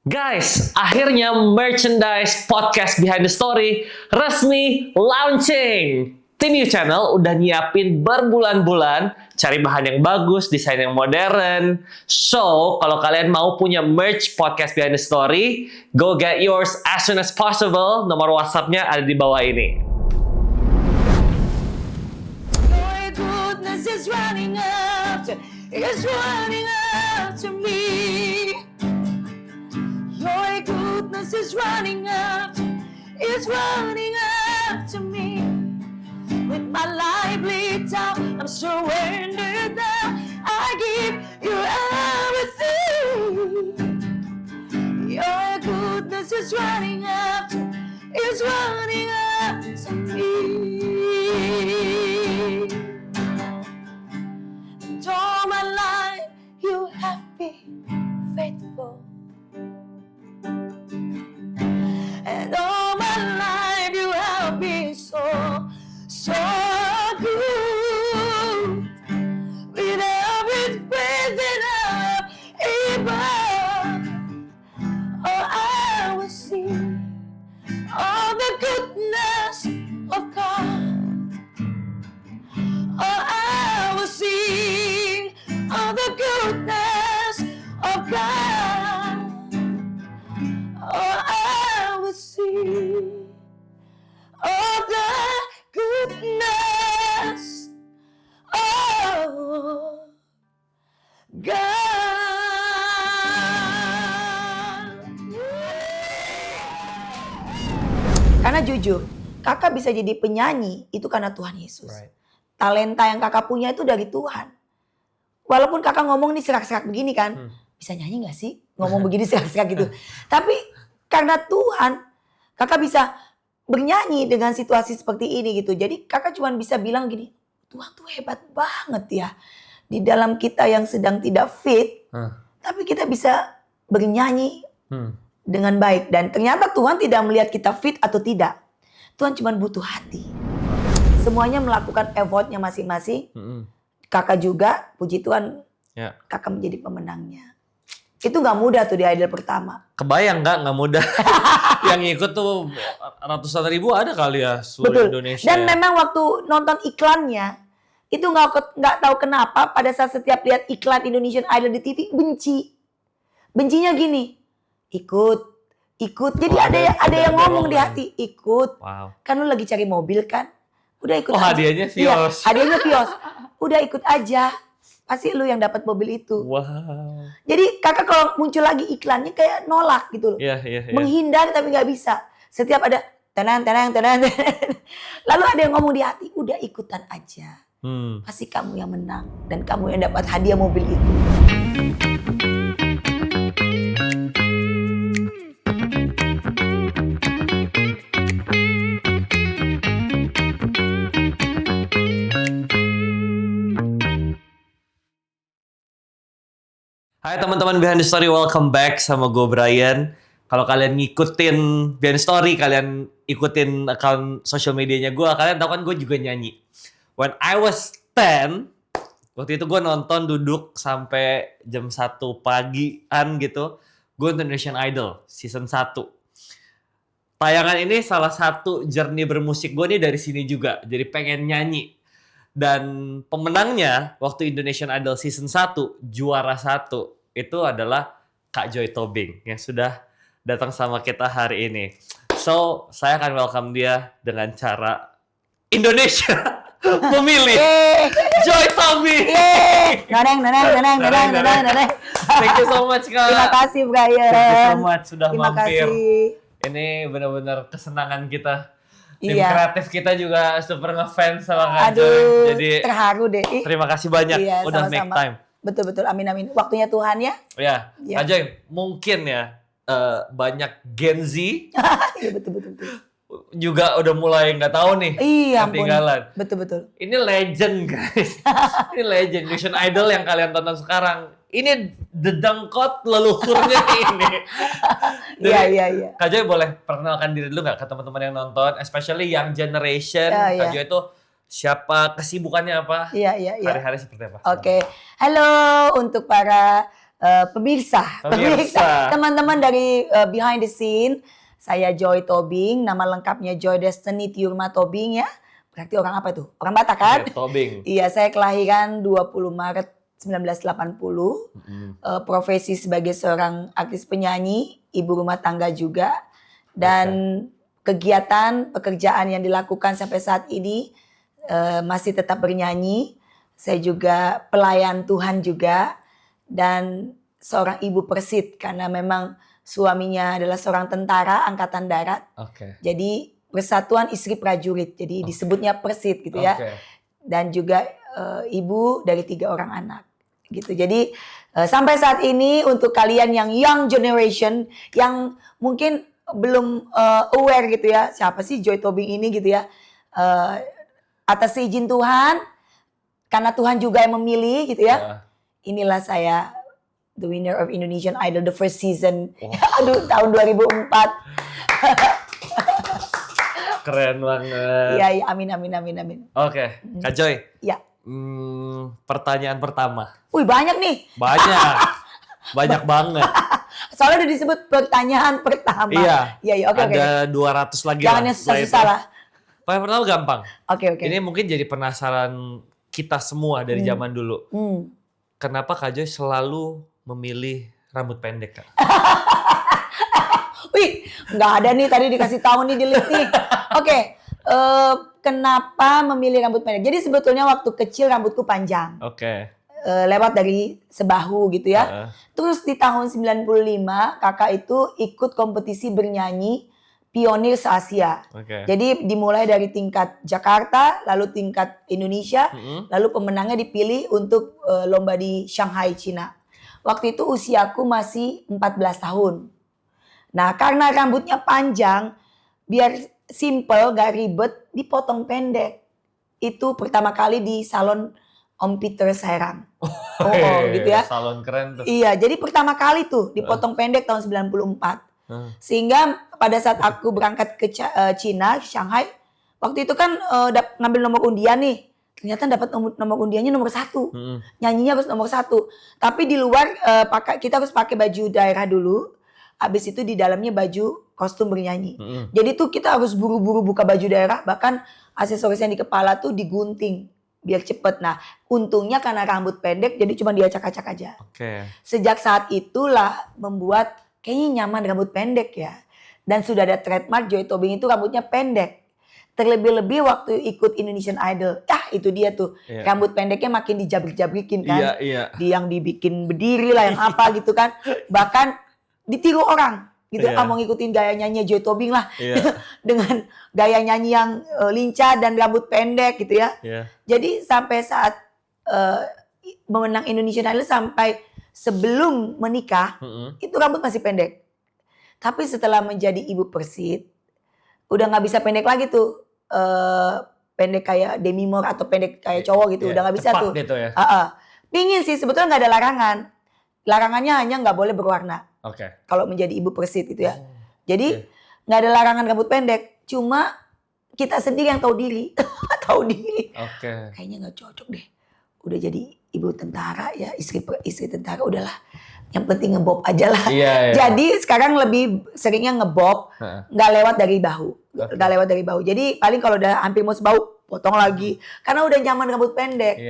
Guys, akhirnya merchandise podcast Behind the Story resmi launching. Tim You Channel udah nyiapin berbulan-bulan, cari bahan yang bagus, desain yang modern. So, kalau kalian mau punya merch podcast Behind the Story, go get yours as soon as possible. Nomor WhatsApp-nya ada di bawah ini. Your goodness is running up to me. Your goodness is running up to me. With my life laid down, I'm surrendered now. I give you everything. Your goodness is running up to me. And all my life you have been faithful. And all my life you have been so good. With every breath that I'm able, oh, I will sing all the goodness of God. Oh, I will sing all the goodness of God. Oh, I will sing all the goodness of God. Karena jujur, kakak bisa jadi penyanyi itu karena Tuhan Yesus. Right. Talenta yang kakak punya itu dari Tuhan. Walaupun kakak ngomong nih serak-serak begini kan, bisa nyanyi gak sih? Ngomong begini serak-serak gitu. Tapi karena Tuhan, kakak bisa bernyanyi dengan situasi seperti ini gitu. Jadi kakak cuma bisa bilang gini, Tuhan tuh hebat banget ya. Di dalam kita yang sedang tidak fit, tapi kita bisa bernyanyi dengan baik. Dan ternyata Tuhan tidak melihat kita fit atau tidak. Tuhan cuma butuh hati. Semuanya melakukan effortnya masing-masing. Kakak juga, puji Tuhan, kakak menjadi pemenangnya. Itu gak mudah tuh di Idol pertama. Kebayang nggak mudah. Yang ikut tuh ratusan ribu ada kali ya seluruh Betul. Indonesia. Dan ya. memang waktu nonton iklannya, itu nggak tahu kenapa pada saat setiap lihat iklan Indonesian Idol di TV benci. Bencinya gini, ikut. Jadi ada yang ngomong di hati, ikut. Wow. Kan lu lagi cari mobil kan? Udah ikut Oh, aja. hadiahnya Iya, Vios. hadiahnya Vios. Udah ikut aja. Pasti lu yang dapat mobil itu. Wow. Jadi kakak kalau muncul lagi iklannya kayak nolak gitu loh. Iya. Menghindar tapi nggak bisa. Setiap ada tenang. Lalu ada yang ngomong di hati, udah ikutan aja. Pasti kamu yang menang dan kamu yang dapat hadiah mobil itu. Hai teman-teman Behind the Story, welcome back sama gue Brian. Kalau kalian ngikutin Behind the Story, kalian ikutin account social medianya gue, kalian tahu kan gue juga nyanyi. When I was 10, waktu itu gue nonton duduk sampai jam 1 pagian gitu. Gue Indonesian Idol season 1. Tayangan ini salah satu journey bermusik gue nih dari sini juga. Jadi pengen nyanyi. Dan pemenangnya waktu Indonesian Idol season 1, juara 1, itu adalah Kak Joy Tobing yang sudah datang sama kita hari ini. So, saya akan welcome dia dengan cara Indonesia memilih Joy Tobing. Neneng. Thank you so much, Kak. Terima kasih, Brian. Thank you so much sudah Terima mampir. kasih. Ini benar-benar kesenangan kita. Tim Iya. kreatif kita juga super ngefans sama Kak Joy. Aduh, Jadi terharu deh. terima kasih banyak Iya, udah sama-sama. make time. Betul. Amin. Waktunya Tuhan ya. Ya, Iya. Kak Joy, mungkin ya banyak Gen Z Iya, betul. juga udah mulai nggak tahu nih Iya, ampun. ketinggalan. Betul. Ini legend guys. Ini legend Indonesian Idol yang kalian tonton sekarang. Ini dedengkot leluhurnya ini. Iya. Kak Joy boleh perkenalkan diri dulu nggak ke teman-teman yang nonton, especially young generation. Iya. Kak Joy itu siapa, kesibukannya apa, Iya. hari-hari seperti apa? Oke. Halo untuk para Pemirsa, Pemirsa. teman-teman dari behind the scene, saya Joy Tobing, nama lengkapnya Joy Destiny Tiurma Tobing ya. Berarti orang apa itu? Orang Batak kan? Oke, Tobing. Iya, saya kelahiran 20 Maret 1980. Profesi sebagai seorang artis penyanyi, ibu rumah tangga juga. Dan kegiatan pekerjaan yang dilakukan sampai saat ini masih tetap bernyanyi. Saya juga pelayan Tuhan juga. Dan seorang ibu persit karena memang suaminya adalah seorang tentara angkatan darat. Jadi Persatuan Istri Prajurit. Jadi disebutnya persit gitu ya. Dan juga ibu dari 3 orang anak. Gitu. Jadi sampai saat ini untuk kalian yang young generation yang mungkin belum aware gitu ya, siapa sih Joy Tobing ini gitu ya. Atas izin Tuhan, karena Tuhan juga yang memilih gitu ya. Inilah saya, the winner of Indonesian Idol the first season. Aduh, tahun 2004. Keren banget. Iya, amin. Oke, Kak Joy. Iya. Pertanyaan pertama. Wih, banyak nih. Banyak banget. Soalnya udah disebut pertanyaan pertama. Iya, oke. Ada 200 lagi Jangan lah. yang susah lah. Pertanyaan pertama gampang. Oke. Ini mungkin jadi penasaran kita semua dari zaman dulu. Kenapa Kak Joy selalu memilih rambut pendek, Kak? Wih, nggak ada nih, tadi dikasih tahu nih di list nih. Oke, kenapa memilih rambut pendek? Jadi sebetulnya waktu kecil rambutku panjang. Lewat dari sebahu gitu ya. Terus di tahun 95 kakak itu ikut kompetisi bernyanyi pionir se-Asia. Jadi dimulai dari tingkat Jakarta, lalu tingkat Indonesia, lalu pemenangnya dipilih untuk lomba di Shanghai, Cina. Waktu itu usiaku masih 14 tahun. Nah, karena rambutnya panjang, biar simple, gak ribet, dipotong pendek. Itu pertama kali di salon Om Peter Serang. Gitu ya. Salon keren tuh. Iya, jadi pertama kali tuh dipotong pendek tahun 94. Sehingga pada saat aku berangkat ke Cina, Shanghai, waktu itu kan ngambil nomor undian nih. Ternyata dapat nomor undiannya nomor 1. Nyanyinya harus nomor 1. Tapi di luar kita harus pakai baju daerah dulu. Habis itu di dalamnya baju kostum bernyanyi. Jadi tuh kita harus buru-buru buka baju daerah. Bahkan aksesoris yang di kepala tuh digunting biar cepet. Nah, untungnya karena rambut pendek jadi cuma diacak-acak aja. Sejak saat itulah membuat kayaknya nyaman rambut pendek ya. Dan sudah ada trademark Joy Tobing itu rambutnya pendek. Terlebih-lebih waktu ikut Indonesian Idol. Itu dia tuh. Rambut pendeknya makin dijabrik-jabrikin kan. Yang dibikin berdiri lah, yang apa gitu kan. Bahkan ditiru orang gitu. Mau ngikutin gaya nyanyi Joy Tobing lah. Dengan gaya nyanyi yang lincah dan rambut pendek gitu ya. Jadi sampai saat memenang Indonesian Idol sampai sebelum menikah, itu rambut masih pendek. Tapi setelah menjadi ibu persit, udah gak bisa pendek lagi tuh. Pendek kayak Demi Moore atau pendek kayak cowok gitu. Udah gak bisa tuh. Gitu ya? Pingin sih, sebetulnya gak ada larangan. Larangannya hanya gak boleh berwarna. Kalau menjadi ibu persit gitu ya. Jadi gak ada larangan rambut pendek. Cuma kita sendiri yang tahu diri. Kayaknya gak cocok deh. Udah jadi ibu tentara ya, istri tentara, udahlah. Yang penting ngebob aja lah. Jadi sekarang lebih seringnya ngebob, nggak lewat dari bahu, Jadi paling kalau udah hampir mau sebahu, potong lagi. Karena udah nyaman rambut pendek.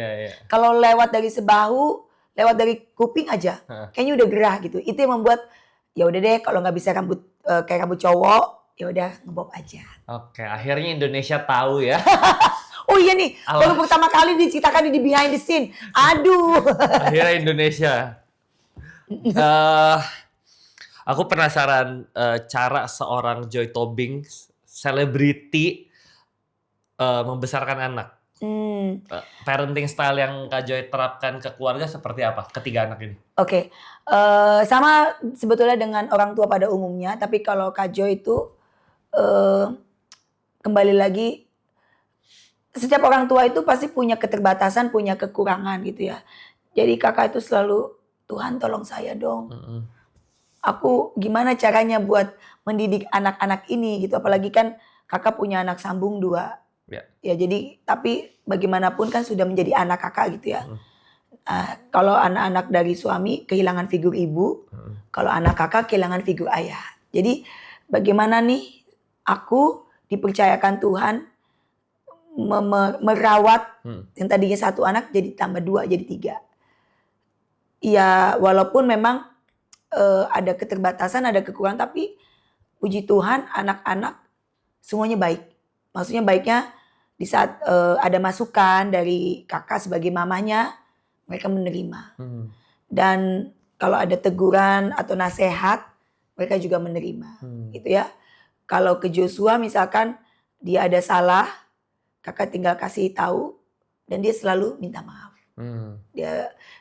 Kalau lewat dari sebahu, lewat dari kuping aja, kayaknya udah gerah gitu. Itu yang membuat ya udah deh, kalau nggak bisa rambut kayak rambut cowok, ya udah ngebob aja. Akhirnya Indonesia tahu ya. Oh iya nih, baru pertama kali diceritakan di behind the scene. Aduh. Akhirnya Indonesia. Aku penasaran cara seorang Joy Tobing, selebriti, membesarkan anak. Parenting style yang Kak Joy terapkan ke keluarga seperti apa? Ketiga anak ini. Sama sebetulnya dengan orang tua pada umumnya. Tapi kalau Kak Joy itu kembali lagi, setiap orang tua itu pasti punya keterbatasan, punya kekurangan gitu ya. Jadi kakak itu selalu, Tuhan tolong saya dong. Aku gimana caranya buat mendidik anak-anak ini gitu. Apalagi kan kakak punya anak sambung 2. Ya jadi tapi bagaimanapun kan sudah menjadi anak kakak gitu ya. Kalau anak-anak dari suami kehilangan figur ibu, kalau anak kakak kehilangan figur ayah. Jadi bagaimana nih aku dipercayakan Tuhan merawat yang tadinya 1 anak jadi tambah 2 jadi 3. Ya walaupun memang ada keterbatasan, ada kekurangan, tapi puji Tuhan anak-anak semuanya baik. Maksudnya baiknya di saat ada masukan dari kakak sebagai mamanya, mereka menerima. Dan kalau ada teguran atau nasihat, mereka juga menerima. Gitu ya. Kalau ke Joshua misalkan dia ada salah, kakak tinggal kasih tahu dan dia selalu minta maaf.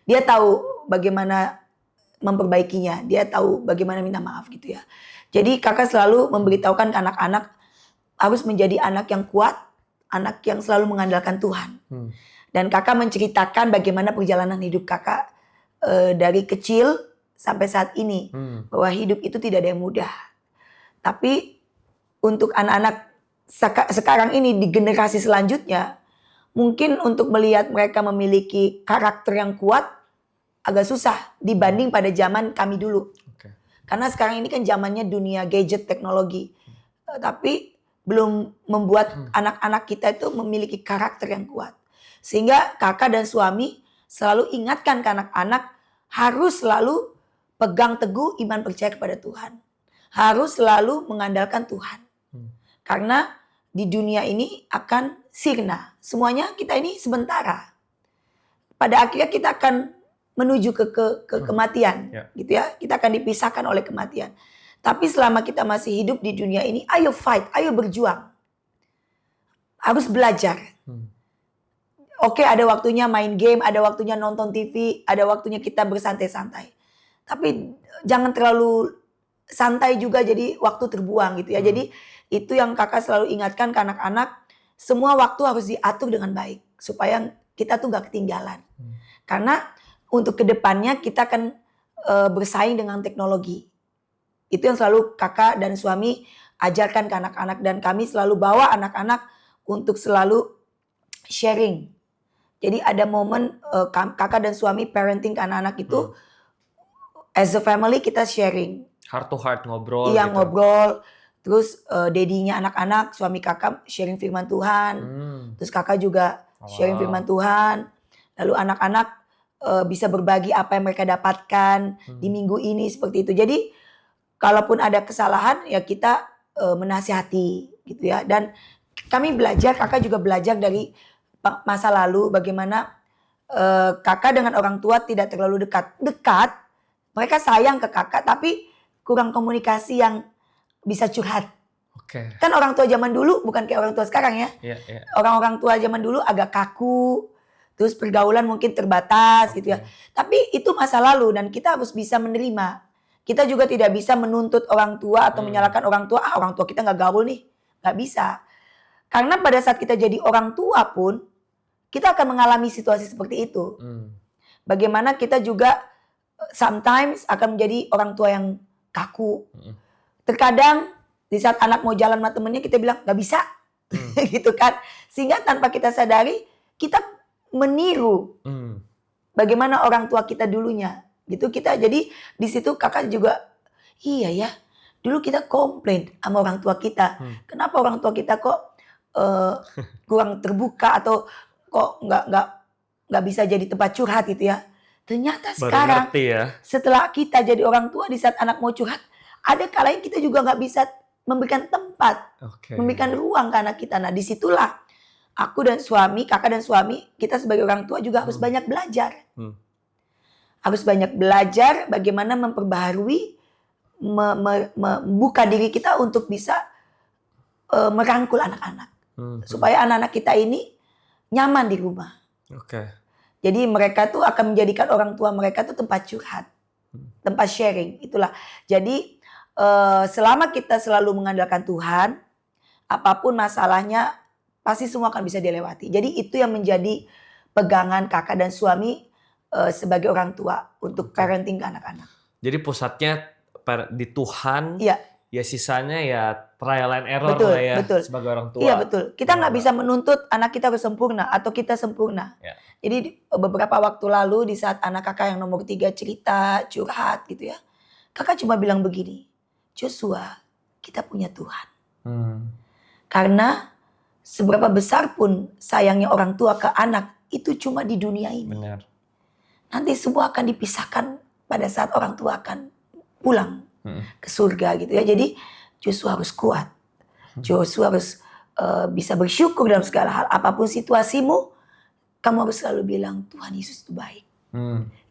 Dia tahu bagaimana memperbaikinya, dia tahu bagaimana minta maaf gitu ya. Jadi kakak selalu memberitahukan ke anak-anak harus menjadi anak yang kuat, anak yang selalu mengandalkan Tuhan. Dan kakak menceritakan bagaimana perjalanan hidup kakak dari kecil sampai saat ini, bahwa hidup itu tidak ada yang mudah. Tapi untuk anak-anak sekarang ini di generasi selanjutnya, mungkin untuk melihat mereka memiliki karakter yang kuat agak susah dibanding pada zaman kami dulu. Karena sekarang ini kan zamannya dunia gadget teknologi. Tapi belum membuat anak-anak kita itu memiliki karakter yang kuat. Sehingga kakak dan suami selalu ingatkan ke anak-anak harus selalu pegang teguh iman percaya kepada Tuhan. Harus selalu mengandalkan Tuhan. Karena di dunia ini akan sirna. Semuanya kita ini sementara. Pada akhirnya kita akan menuju ke kematian. Gitu ya. Kita akan dipisahkan oleh kematian. Tapi selama kita masih hidup di dunia ini, ayo fight, ayo berjuang. Harus belajar. Oke, ada waktunya main game, ada waktunya nonton TV, ada waktunya kita bersantai-santai. Tapi jangan terlalu santai juga jadi waktu terbuang gitu ya. Jadi itu yang kakak selalu ingatkan ke anak-anak, semua waktu harus diatur dengan baik. Supaya kita tuh gak ketinggalan. Karena untuk kedepannya kita akan bersaing dengan teknologi. Itu yang selalu kakak dan suami ajarkan ke anak-anak. Dan kami selalu bawa anak-anak untuk selalu sharing. Jadi ada momen kakak dan suami parenting ke anak-anak itu, as a family kita sharing. Heart to heart ngobrol. Iya gitu. ngobrol. Terus dedinya anak-anak, suami kakak sharing firman Tuhan. Terus kakak juga sharing firman Tuhan. Lalu anak-anak bisa berbagi apa yang mereka dapatkan di minggu ini seperti itu. Jadi kalaupun ada kesalahan ya kita menasihati gitu ya. Dan kami belajar, kakak juga belajar dari masa lalu bagaimana kakak dengan orang tua tidak terlalu dekat. Mereka sayang ke kakak tapi kurang komunikasi yang bisa curhat. Kan orang tua zaman dulu bukan kayak orang tua sekarang ya. Orang-orang tua zaman dulu agak kaku, terus pergaulan mungkin terbatas gitu ya. Tapi itu masa lalu dan kita harus bisa menerima. Kita juga tidak bisa menuntut orang tua atau menyalahkan orang tua. Orang tua kita gak gaul nih. Gak bisa. Karena pada saat kita jadi orang tua pun, kita akan mengalami situasi seperti itu. Bagaimana kita juga sometimes akan menjadi orang tua yang kaku. Terkadang di saat anak mau jalan sama temennya kita bilang gak bisa. Gitu kan. Sehingga tanpa kita sadari kita meniru bagaimana orang tua kita dulunya. Gitu kita jadi di situ kakak juga iya ya. Dulu kita komplain sama orang tua kita. Kenapa orang tua kita kok kurang terbuka atau kok nggak bisa jadi tempat curhat gitu ya. Ternyata sekarang setelah kita jadi orang tua di saat anak mau curhat, ada kalanya kita juga nggak bisa memberikan tempat, memberikan ruang ke anak kita. Nah disitulah aku dan suami, kakak dan suami, kita sebagai orang tua juga harus banyak belajar. Harus banyak belajar bagaimana memperbaharui, membuka diri kita untuk bisa merangkul anak-anak. Supaya anak-anak kita ini nyaman di rumah. Jadi mereka tuh akan menjadikan orang tua mereka tuh tempat curhat. Tempat sharing, itulah. Jadi selama kita selalu mengandalkan Tuhan, apapun masalahnya pasti semua akan bisa dilewati. Jadi itu yang menjadi pegangan kakak dan suami sebagai orang tua untuk parenting ke anak-anak. Jadi pusatnya di Tuhan, ya sisanya ya trial and error Betul, lah ya betul. sebagai orang tua. Iya betul. Kita nggak Gimana? bisa menuntut anak kita harus sempurna atau kita sempurna. Ya. Jadi beberapa waktu lalu di saat anak kakak yang nomor 3 cerita, curhat gitu ya. Kakak cuma bilang begini, Joshua, kita punya Tuhan. Karena seberapa besar pun sayangnya orang tua ke anak, itu cuma di dunia ini. Benar. Nanti semua akan dipisahkan pada saat orang tua akan pulang ke surga gitu ya. Jadi Joshua harus kuat. Joshua harus bisa bersyukur dalam segala hal. Apapun situasimu, kamu harus selalu bilang Tuhan Yesus itu baik.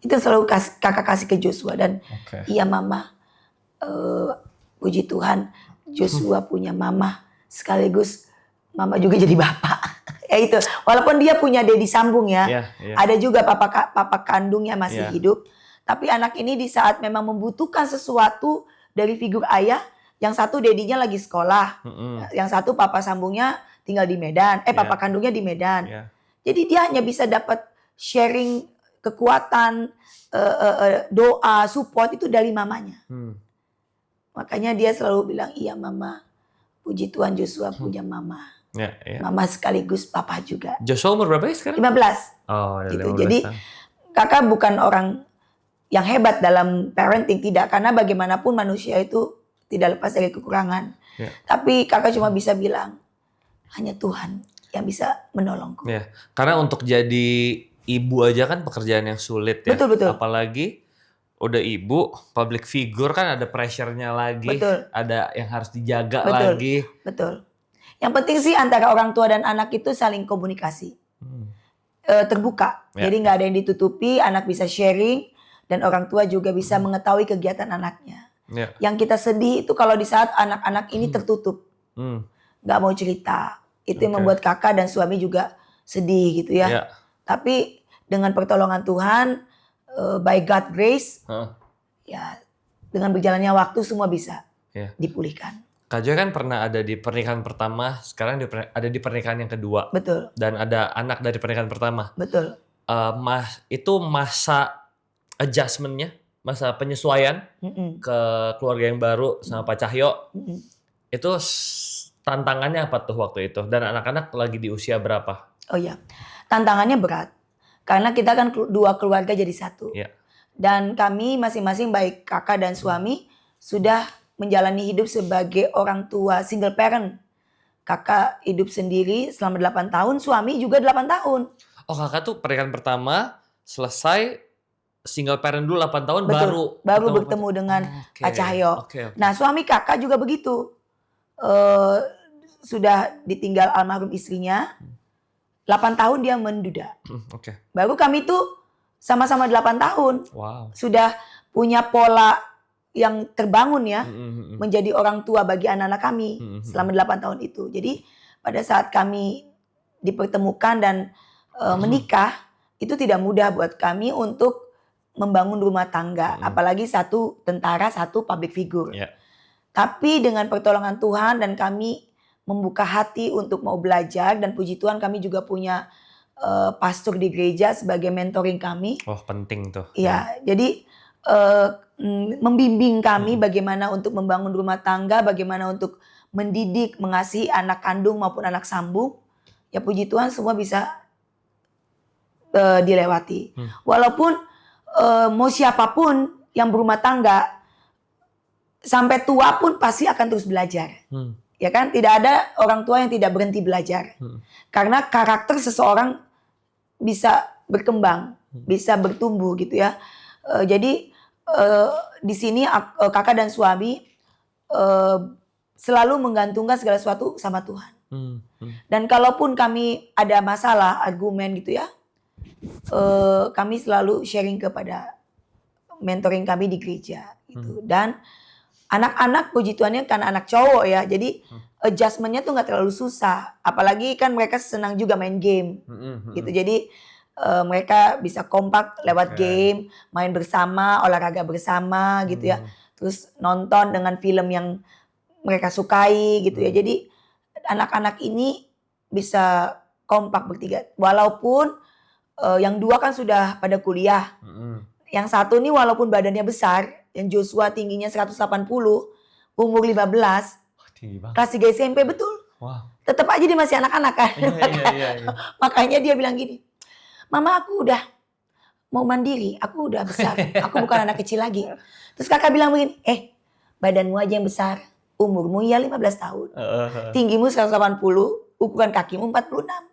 Itu selalu kakak kasih ke Joshua. Dan iya mama, puji Tuhan Joshua punya mama. Sekaligus mama juga jadi bapak. Ya itu. Walaupun dia punya Dedi sambung ya. Ada juga papa kandungnya masih hidup. Tapi anak ini di saat memang membutuhkan sesuatu dari figur ayah. Yang satu dedinya lagi sekolah. Yang satu papa sambungnya tinggal di Medan. Papa kandungnya di Medan. Jadi dia hanya bisa dapat sharing kekuatan, doa, support itu dari mamanya. Makanya dia selalu bilang, iya mama, puji Tuhan Joshua punya mama. Mama sekaligus papa juga. Joshua umur berapa ya sekarang? 15. Oh, gitu. 15 Jadi tahun. kakak bukan orang yang hebat dalam parenting, tidak. Karena bagaimanapun manusia itu tidak lepas dari kekurangan. Tapi kakak cuma bisa bilang, hanya Tuhan yang bisa menolongku. Karena untuk jadi ibu aja kan pekerjaan yang sulit ya. Betul. Apalagi udah ibu, public figure kan ada pressure-nya lagi. Betul. Ada yang harus dijaga Betul. lagi. Betul. Yang penting sih antara orang tua dan anak itu saling komunikasi. Terbuka. Jadi nggak ada yang ditutupi, anak bisa sharing. Dan orang tua juga bisa mengetahui kegiatan anaknya. Yang kita sedih itu kalau di saat anak-anak ini tertutup. Nggak mau cerita. Itu yang membuat kakak dan suami juga sedih gitu ya. Tapi dengan pertolongan Tuhan, by God grace, ya dengan berjalannya waktu semua bisa dipulihkan. Kak Joy kan pernah ada di pernikahan pertama, sekarang ada di pernikahan yang kedua. Betul. Dan ada anak dari pernikahan pertama. Betul. Itu masa adjustment-nya, masa penyesuaian ke keluarga yang baru sama Pak Cahyo. Itu tantangannya apa tuh waktu itu? Dan anak-anak lagi di usia berapa? Oh iya, tantangannya berat. Karena kita kan dua keluarga jadi satu. Dan kami masing-masing baik kakak dan suami sudah menjalani hidup sebagai orang tua single parent. Kakak hidup sendiri selama 8 tahun, suami juga 8 tahun. Oh kakak tuh pernikahan pertama selesai single parent dulu 8 tahun. Betul, baru bertemu dengan Pak Cahyo. Nah suami kakak juga begitu. Sudah ditinggal almarhum istrinya, 8 tahun dia menduda. Baru kami tuh sama-sama 8 tahun. Sudah punya pola yang terbangun ya, menjadi orang tua bagi anak-anak kami selama 8 tahun itu. Jadi pada saat kami dipertemukan dan menikah, itu tidak mudah buat kami untuk membangun rumah tangga. Apalagi satu tentara, satu public figure. Tapi dengan pertolongan Tuhan dan kami membuka hati untuk mau belajar, dan puji Tuhan kami juga punya pastor di gereja sebagai mentoring kami. Oh penting tuh. Iya, jadi membimbing kami bagaimana untuk membangun rumah tangga, bagaimana untuk mendidik, mengasihi anak kandung maupun anak sambung. Ya puji Tuhan semua bisa dilewati. Walaupun mau siapapun yang berumah tangga, sampai tua pun pasti akan terus belajar. Ya kan, tidak ada orang tua yang tidak berhenti belajar. Karena karakter seseorang bisa berkembang, bisa bertumbuh gitu ya. Jadi di sini kakak dan suami selalu menggantungkan segala sesuatu sama Tuhan. Dan kalaupun kami ada masalah, argumen gitu ya, kami selalu sharing kepada mentoring kami di gereja gitu. Dan anak-anak puji Tuhannya kan anak cowok ya, jadi adjustment-nya tuh nggak terlalu susah. Apalagi kan mereka senang juga main game gitu. Jadi mereka bisa kompak lewat game, main bersama, olahraga bersama gitu ya. Terus nonton dengan film yang mereka sukai gitu ya. Jadi anak-anak ini bisa kompak bertiga. Walaupun yang dua kan sudah pada kuliah. Yang satu nih walaupun badannya besar, yang Joshua tingginya 180, umur 15, Oh, tinggi banget. kelas 3 SMP, betul. Wow. Tetap aja dia masih anak-anak kan. Iya. Makanya dia bilang gini, "Mama, aku udah mau mandiri, aku udah besar, aku bukan anak kecil lagi." Terus kakak bilang begini, badanmu aja yang besar, umurmu ya 15 tahun, tinggimu 180, ukuran kakimu 46,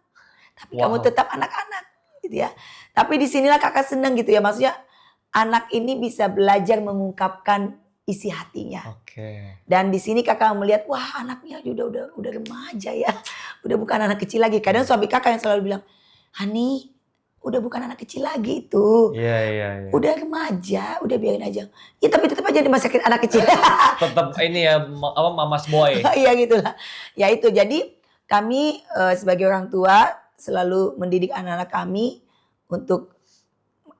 tapi kamu Wow. tetap anak-anak gitu ya. Tapi disinilah kakak seneng gitu ya, maksudnya anak ini bisa belajar mengungkapkan isi hatinya. Oke. Dan di sini kakak melihat, wah anaknya udah remaja ya, udah bukan anak kecil lagi. Kadang suami kakak yang selalu bilang, "Hani, udah bukan anak kecil lagi itu, Iya. udah remaja, udah biarin aja." Ya tapi tetap aja dimasakin anak kecil. Tetap ini ya, mamas boy. Iya gitulah. Ya itu, jadi kami sebagai orang tua selalu mendidik anak-anak kami untuk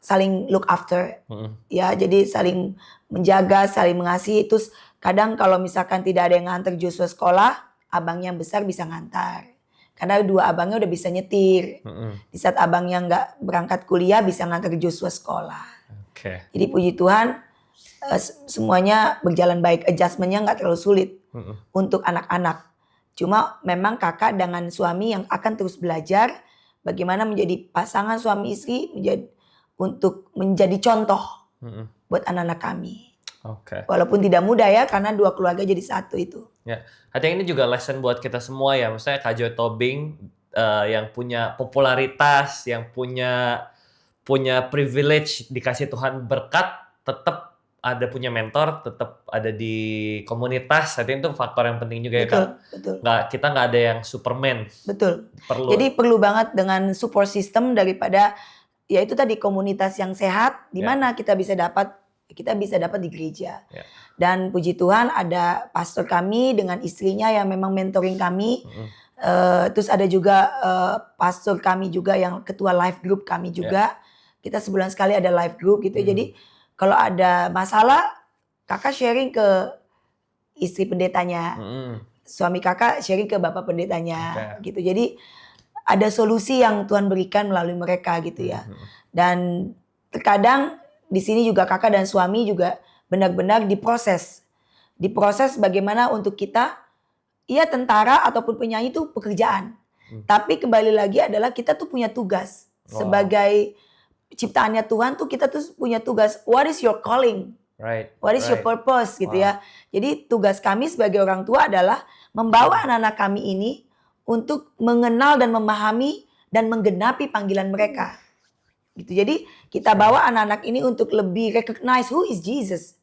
saling look after. Ya, jadi saling menjaga, saling mengasihi. Terus kadang kalau misalkan tidak ada yang nganter Joshua sekolah, abangnya yang besar bisa ngantar. Karena dua abangnya udah bisa nyetir. Di saat abangnya nggak berangkat kuliah, bisa ngantar Joshua sekolah. Oke. Jadi puji Tuhan, semuanya berjalan baik. Adjustment-nya nggak terlalu sulit untuk anak-anak. Cuma memang kakak dengan suami yang akan terus belajar bagaimana menjadi pasangan suami istri, untuk menjadi contoh buat anak-anak kami. Oke. Walaupun tidak mudah ya, karena dua keluarga jadi satu itu. Ya, artinya ini juga lesson buat kita semua ya. Maksudnya Kak Joy Tobing yang punya popularitas, yang punya privilege, dikasih Tuhan berkat, tetap ada punya mentor, tetap ada di komunitas. Artinya itu faktor yang penting juga ya Kak. Betul. Kita nggak ada yang Superman. Betul. Perlu. Jadi perlu banget dengan support system daripada ya itu tadi komunitas yang sehat, di mana kita bisa dapat di gereja. Dan puji Tuhan ada pastor kami dengan istrinya yang memang mentoring kami. Terus ada juga pastor kami juga yang ketua life group kami juga. Kita sebulan sekali ada life group gitu. Jadi kalau ada masalah, kakak sharing ke istri pendetanya. Suami kakak sharing ke bapak pendetanya gitu. Jadi ada solusi yang Tuhan berikan melalui mereka gitu ya. Dan terkadang di sini juga kakak dan suami juga benar-benar diproses bagaimana untuk kita, ya tentara ataupun penyanyi itu pekerjaan. Tapi kembali lagi adalah kita tuh punya tugas. Sebagai ciptaannya Tuhan tuh kita tuh punya tugas. What is your calling? What is your purpose gitu ya. Jadi tugas kami sebagai orang tua adalah membawa anak-anak kami ini untuk mengenal dan memahami dan menggenapi panggilan mereka. Gitu. Jadi kita bawa anak-anak ini untuk lebih recognize who is Jesus.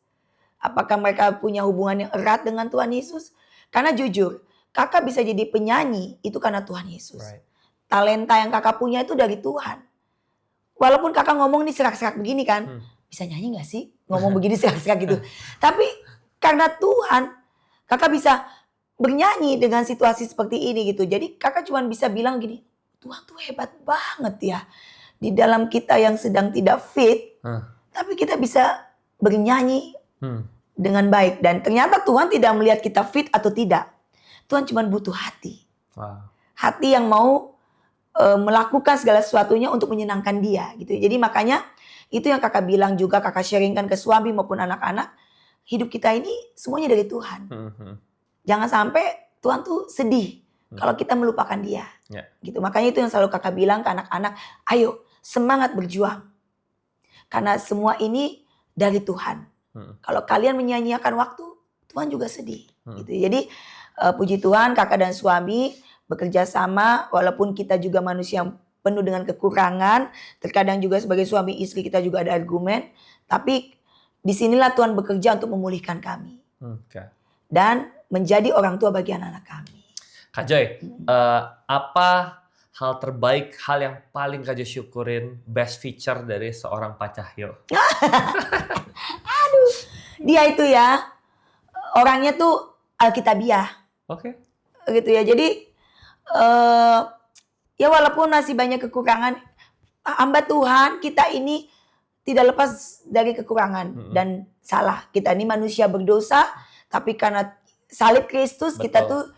Apakah mereka punya hubungan yang erat dengan Tuhan Yesus? Karena jujur, kakak bisa jadi penyanyi itu karena Tuhan Yesus. Talenta yang kakak punya itu dari Tuhan. Walaupun kakak ngomong nih serak-serak begini kan, bisa nyanyi gak sih? Ngomong begini serak-serak gitu. Tapi karena Tuhan, kakak bisa bernyanyi dengan situasi seperti ini gitu. Jadi kakak cuma bisa bilang gini, Tuhan tuh hebat banget ya. Di dalam kita yang sedang tidak fit, tapi kita bisa bernyanyi dengan baik. Dan ternyata Tuhan tidak melihat kita fit atau tidak. Tuhan cuma butuh hati. Hati yang mau melakukan segala sesuatunya untuk menyenangkan dia. Gitu. Jadi makanya itu yang kakak bilang juga, kakak sharingkan ke suami maupun anak-anak. Hidup kita ini semuanya dari Tuhan. Jangan sampai Tuhan tuh sedih kalau kita melupakan dia. Gitu. Makanya itu yang selalu kakak bilang ke anak-anak, ayo semangat berjuang. Karena semua ini dari Tuhan. Kalau kalian menyia-nyiakan waktu, Tuhan juga sedih. Gitu. Jadi puji Tuhan kakak dan suami bekerja sama, walaupun kita juga manusia yang penuh dengan kekurangan. Terkadang juga sebagai suami istri kita juga ada argumen. Tapi disinilah Tuhan bekerja untuk memulihkan kami. Dan menjadi orang tua bagi anak-anak kami. Kak Joy, apa hal terbaik, hal yang paling Kak Joy syukurin, best feature dari seorang Pak Cahyo? Aduh, dia itu ya, orangnya tuh Alkitabiah. Gitu ya, jadi ya walaupun masih banyak kekurangan, hamba Tuhan kita ini tidak lepas dari kekurangan dan salah. Kita ini manusia berdosa, tapi karena salib Kristus kita tuh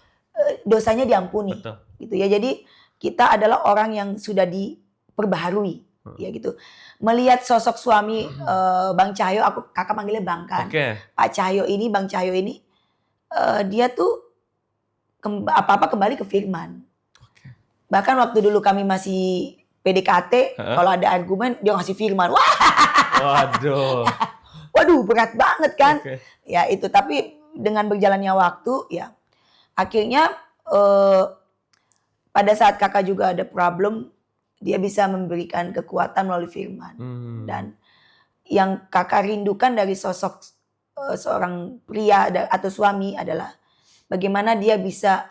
dosanya diampuni. Gitu ya. Jadi kita adalah orang yang sudah diperbaharui, ya gitu. Melihat sosok suami Bang Cahyo, kakak panggilnya Bang kan. Pak Cahyo ini, Bang Cahyo ini dia tuh apa-apa kembali ke firman. Oke. Bahkan waktu dulu kami masih PDKT, kalau ada argumen dia ngasih firman. Wah, Waduh. waduh berat banget kan. Oke. Ya itu, tapi dengan berjalannya waktu ya akhirnya pada saat kakak juga ada problem, dia bisa memberikan kekuatan melalui firman. Dan yang kakak rindukan dari sosok seorang pria atau suami adalah bagaimana dia bisa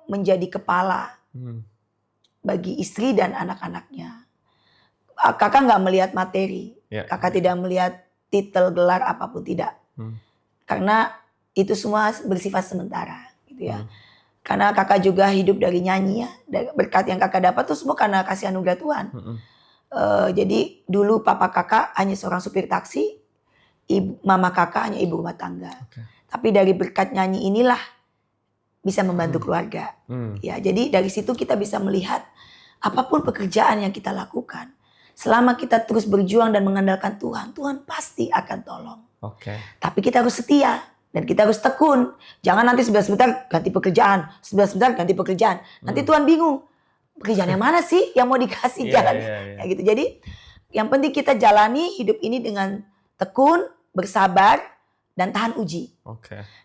menjadi kepala bagi istri dan anak-anaknya. Kakak nggak melihat materi, kakak tidak melihat titel, gelar apapun, tidak. Karena itu semua bersifat sementara, gitu ya. Karena kakak juga hidup dari nyanyi ya, berkat yang kakak dapat tuh semua karena kasih anugerah Tuhan. Jadi dulu papa kakak hanya seorang supir taksi, mama kakak hanya ibu rumah tangga. Tapi dari berkat nyanyi inilah bisa membantu keluarga. Ya, jadi dari situ kita bisa melihat apapun pekerjaan yang kita lakukan, selama kita terus berjuang dan mengandalkan Tuhan, Tuhan pasti akan tolong. Tapi kita harus setia dan kita harus tekun. Jangan nanti sebentar ganti pekerjaan, sebentar ganti pekerjaan. Nanti Tuhan bingung. Pekerjaan yang mana sih yang mau dikasih jalan? Ya gitu. Jadi yang penting kita jalani hidup ini dengan tekun, bersabar, dan tahan uji.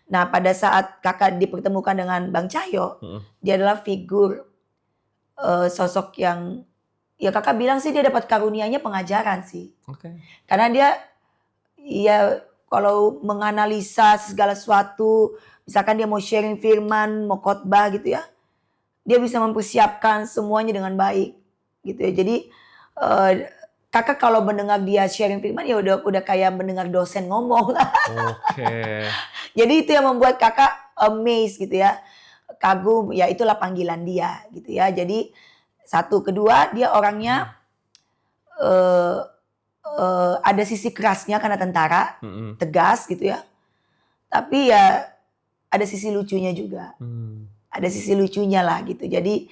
Nah pada saat kakak dipertemukan dengan Bang Cahyo, dia adalah figur sosok yang ya kakak bilang sih dia dapat karunianya pengajaran sih. Karena dia ya kalau menganalisa segala sesuatu, misalkan dia mau sharing firman, mau khotbah gitu ya, dia bisa mempersiapkan semuanya dengan baik gitu ya. Jadi kakak kalau mendengar dia sharing firman ya udah kayak mendengar dosen ngomong. Jadi itu yang membuat kakak amazed gitu ya, kagum, ya itulah panggilan dia gitu ya. Jadi satu, kedua dia orangnya ada sisi kerasnya karena tentara, tegas gitu ya. Tapi ya ada sisi lucunya juga. Ada sisi lucunya lah gitu. Jadi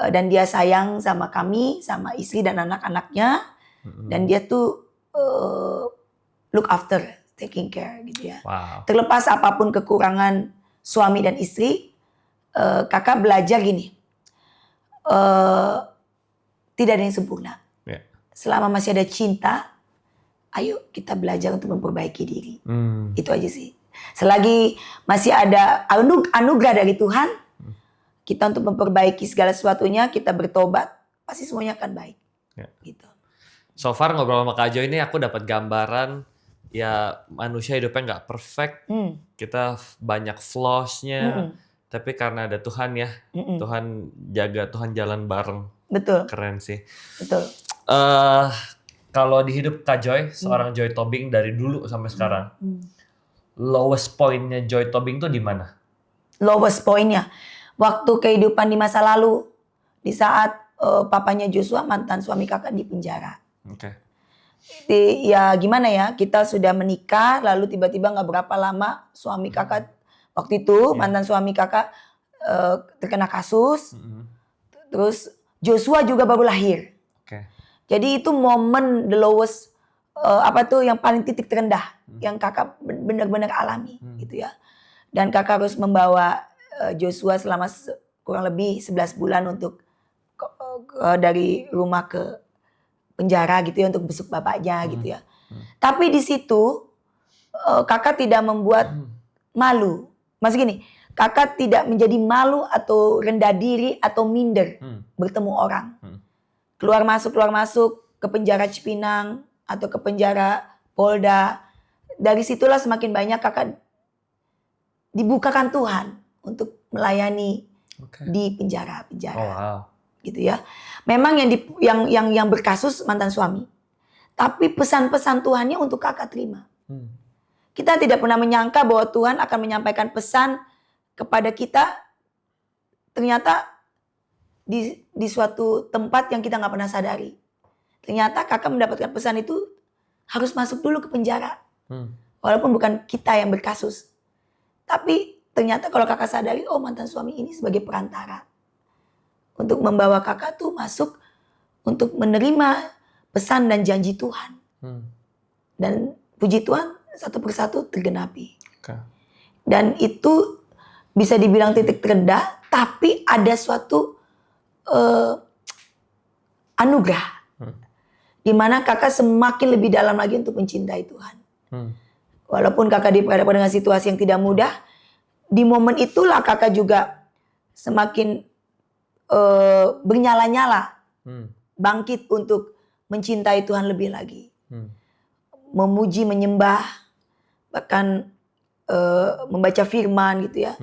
dan dia sayang sama kami, sama istri dan anak-anaknya. Dan dia tuh look after, taking care gitu ya. Terlepas apapun kekurangan suami dan istri, kakak belajar gini. Tidak ada yang sempurna. Selama masih ada cinta, ayo kita belajar untuk memperbaiki diri. Itu aja sih. Selagi masih ada anugerah dari Tuhan, kita untuk memperbaiki segala sesuatunya, kita bertobat, pasti semuanya akan baik. Gitu. So far ngobrol sama Kak Jo ini aku dapat gambaran ya manusia hidupnya nggak perfect, kita banyak flaws-nya, tapi karena ada Tuhan ya, Tuhan jaga, Tuhan jalan bareng. Betul. Keren sih. Betul. Kalau di hidup Kak Joy, seorang Joy Tobing dari dulu sampai sekarang, lowest point-nya Joy Tobing tuh di mana? Lowest point-nya? Waktu kehidupan di masa lalu, di saat papanya Joshua, mantan suami kakak, di penjara. Ya gimana ya, kita sudah menikah, lalu tiba-tiba gak berapa lama suami kakak, waktu itu mantan suami kakak terkena kasus, terus Joshua juga baru lahir. Jadi itu momen the lowest, yang paling titik terendah yang kakak benar-benar alami gitu ya. Dan kakak harus membawa Joshua selama kurang lebih 11 bulan untuk dari rumah ke penjara gitu ya, untuk besuk bapaknya gitu ya. Tapi di situ kakak tidak membuat malu. Maksud gini, kakak tidak menjadi malu atau rendah diri atau minder bertemu orang. Keluar masuk ke penjara Cipinang atau ke penjara Polda. Dari situlah semakin banyak kakak dibukakan Tuhan untuk melayani di penjara-penjara. Gitu ya. Memang yang berkasus mantan suami. Tapi pesan-pesan Tuhannya untuk kakak terima. Kita tidak pernah menyangka bahwa Tuhan akan menyampaikan pesan kepada kita, ternyata di suatu tempat yang kita nggak pernah sadari. Ternyata kakak mendapatkan pesan itu harus masuk dulu ke penjara. Walaupun bukan kita yang berkasus. Tapi ternyata kalau kakak sadari, oh mantan suami ini sebagai perantara. Untuk membawa kakak tuh masuk untuk menerima pesan dan janji Tuhan. Dan puji Tuhan satu persatu tergenapi. Dan itu bisa dibilang titik terendah, tapi ada suatu anugerah. Di mana kakak semakin lebih dalam lagi untuk mencintai Tuhan. Walaupun kakak dihadapkan dengan situasi yang tidak mudah, di momen itulah kakak juga semakin bernyala-nyala, bangkit untuk mencintai Tuhan lebih lagi. Memuji, menyembah, bahkan membaca firman gitu ya.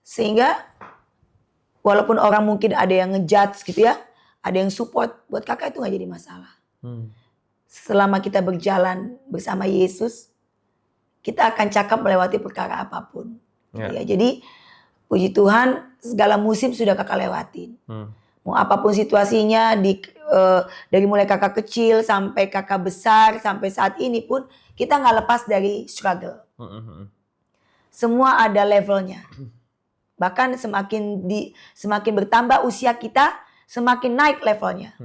Sehingga walaupun orang mungkin ada yang ngejudge gitu ya, ada yang support, buat kakak itu gak jadi masalah. Selama kita berjalan bersama Yesus, kita akan cakap melewati perkara apapun. Ya, jadi puji Tuhan, segala musim sudah kakak lewatin. Mau apapun situasinya, dari mulai kakak kecil sampai kakak besar, sampai saat ini pun kita gak lepas dari struggle. Semua ada levelnya. Bahkan semakin bertambah usia kita, semakin naik levelnya.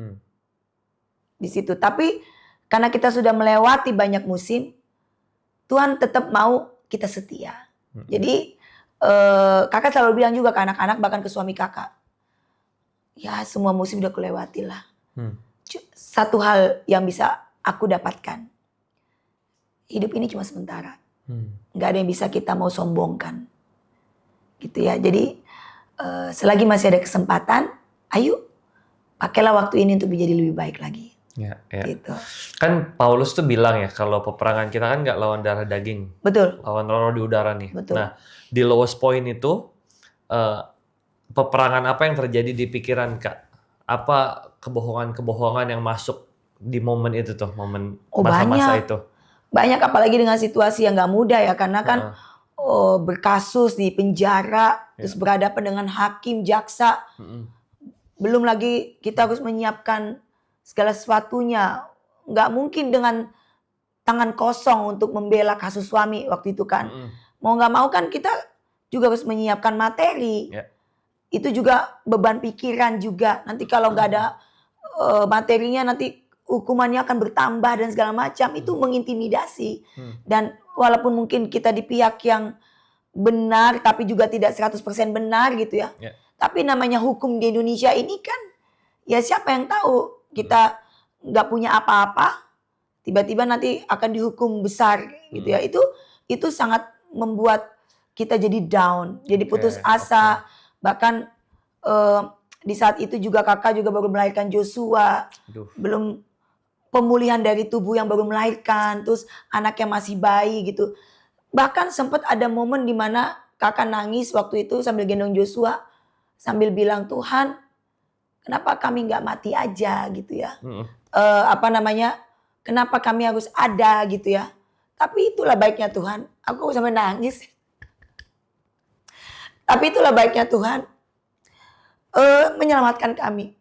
Di situ. Tapi karena kita sudah melewati banyak musim, Tuhan tetap mau kita setia. Jadi kakak selalu bilang juga ke anak-anak, bahkan ke suami kakak, ya semua musim udah kelewati lah. Satu hal yang bisa aku dapatkan, hidup ini cuma sementara. Gak ada yang bisa kita mau sombongkan. Gitu ya. Jadi selagi masih ada kesempatan, ayo pakailah waktu ini untuk menjadi lebih baik lagi. Ya. Gitu. Kan Paulus tuh bilang ya, kalau peperangan kita kan nggak lawan darah daging. Betul. Lawan roh di udara nih. Betul. Nah, di lowest point itu, peperangan apa yang terjadi di pikiran Kak? Apa kebohongan-kebohongan yang masuk di momen itu tuh, momen masa-masa itu? Banyak, apalagi dengan situasi yang gak mudah ya, karena kan berkasus di penjara, terus berhadapan dengan hakim, jaksa. Belum lagi kita harus menyiapkan segala sesuatunya. Gak mungkin dengan tangan kosong untuk membela kasus suami waktu itu kan. Mau gak mau kan kita juga harus menyiapkan materi. Itu juga beban pikiran juga. Nanti kalau gak ada materinya, nanti hukumannya akan bertambah dan segala macam. Itu mengintimidasi. Dan walaupun mungkin kita di pihak yang benar, tapi juga tidak 100% benar gitu ya. Tapi namanya hukum di Indonesia ini kan, ya siapa yang tahu kita nggak punya apa-apa, tiba-tiba nanti akan dihukum besar gitu ya. Itu sangat membuat kita jadi down, jadi putus asa. Bahkan di saat itu juga kakak juga baru melahirkan Joshua, belum pemulihan dari tubuh yang baru melahirkan, terus anak yang masih bayi gitu. Bahkan sempat ada momen di mana kakak nangis waktu itu sambil gendong Joshua, sambil bilang, Tuhan, kenapa kami nggak mati aja gitu ya? Kenapa kami harus ada gitu ya? Tapi itulah baiknya Tuhan. Aku sampai nangis. Tapi itulah baiknya Tuhan menyelamatkan kami.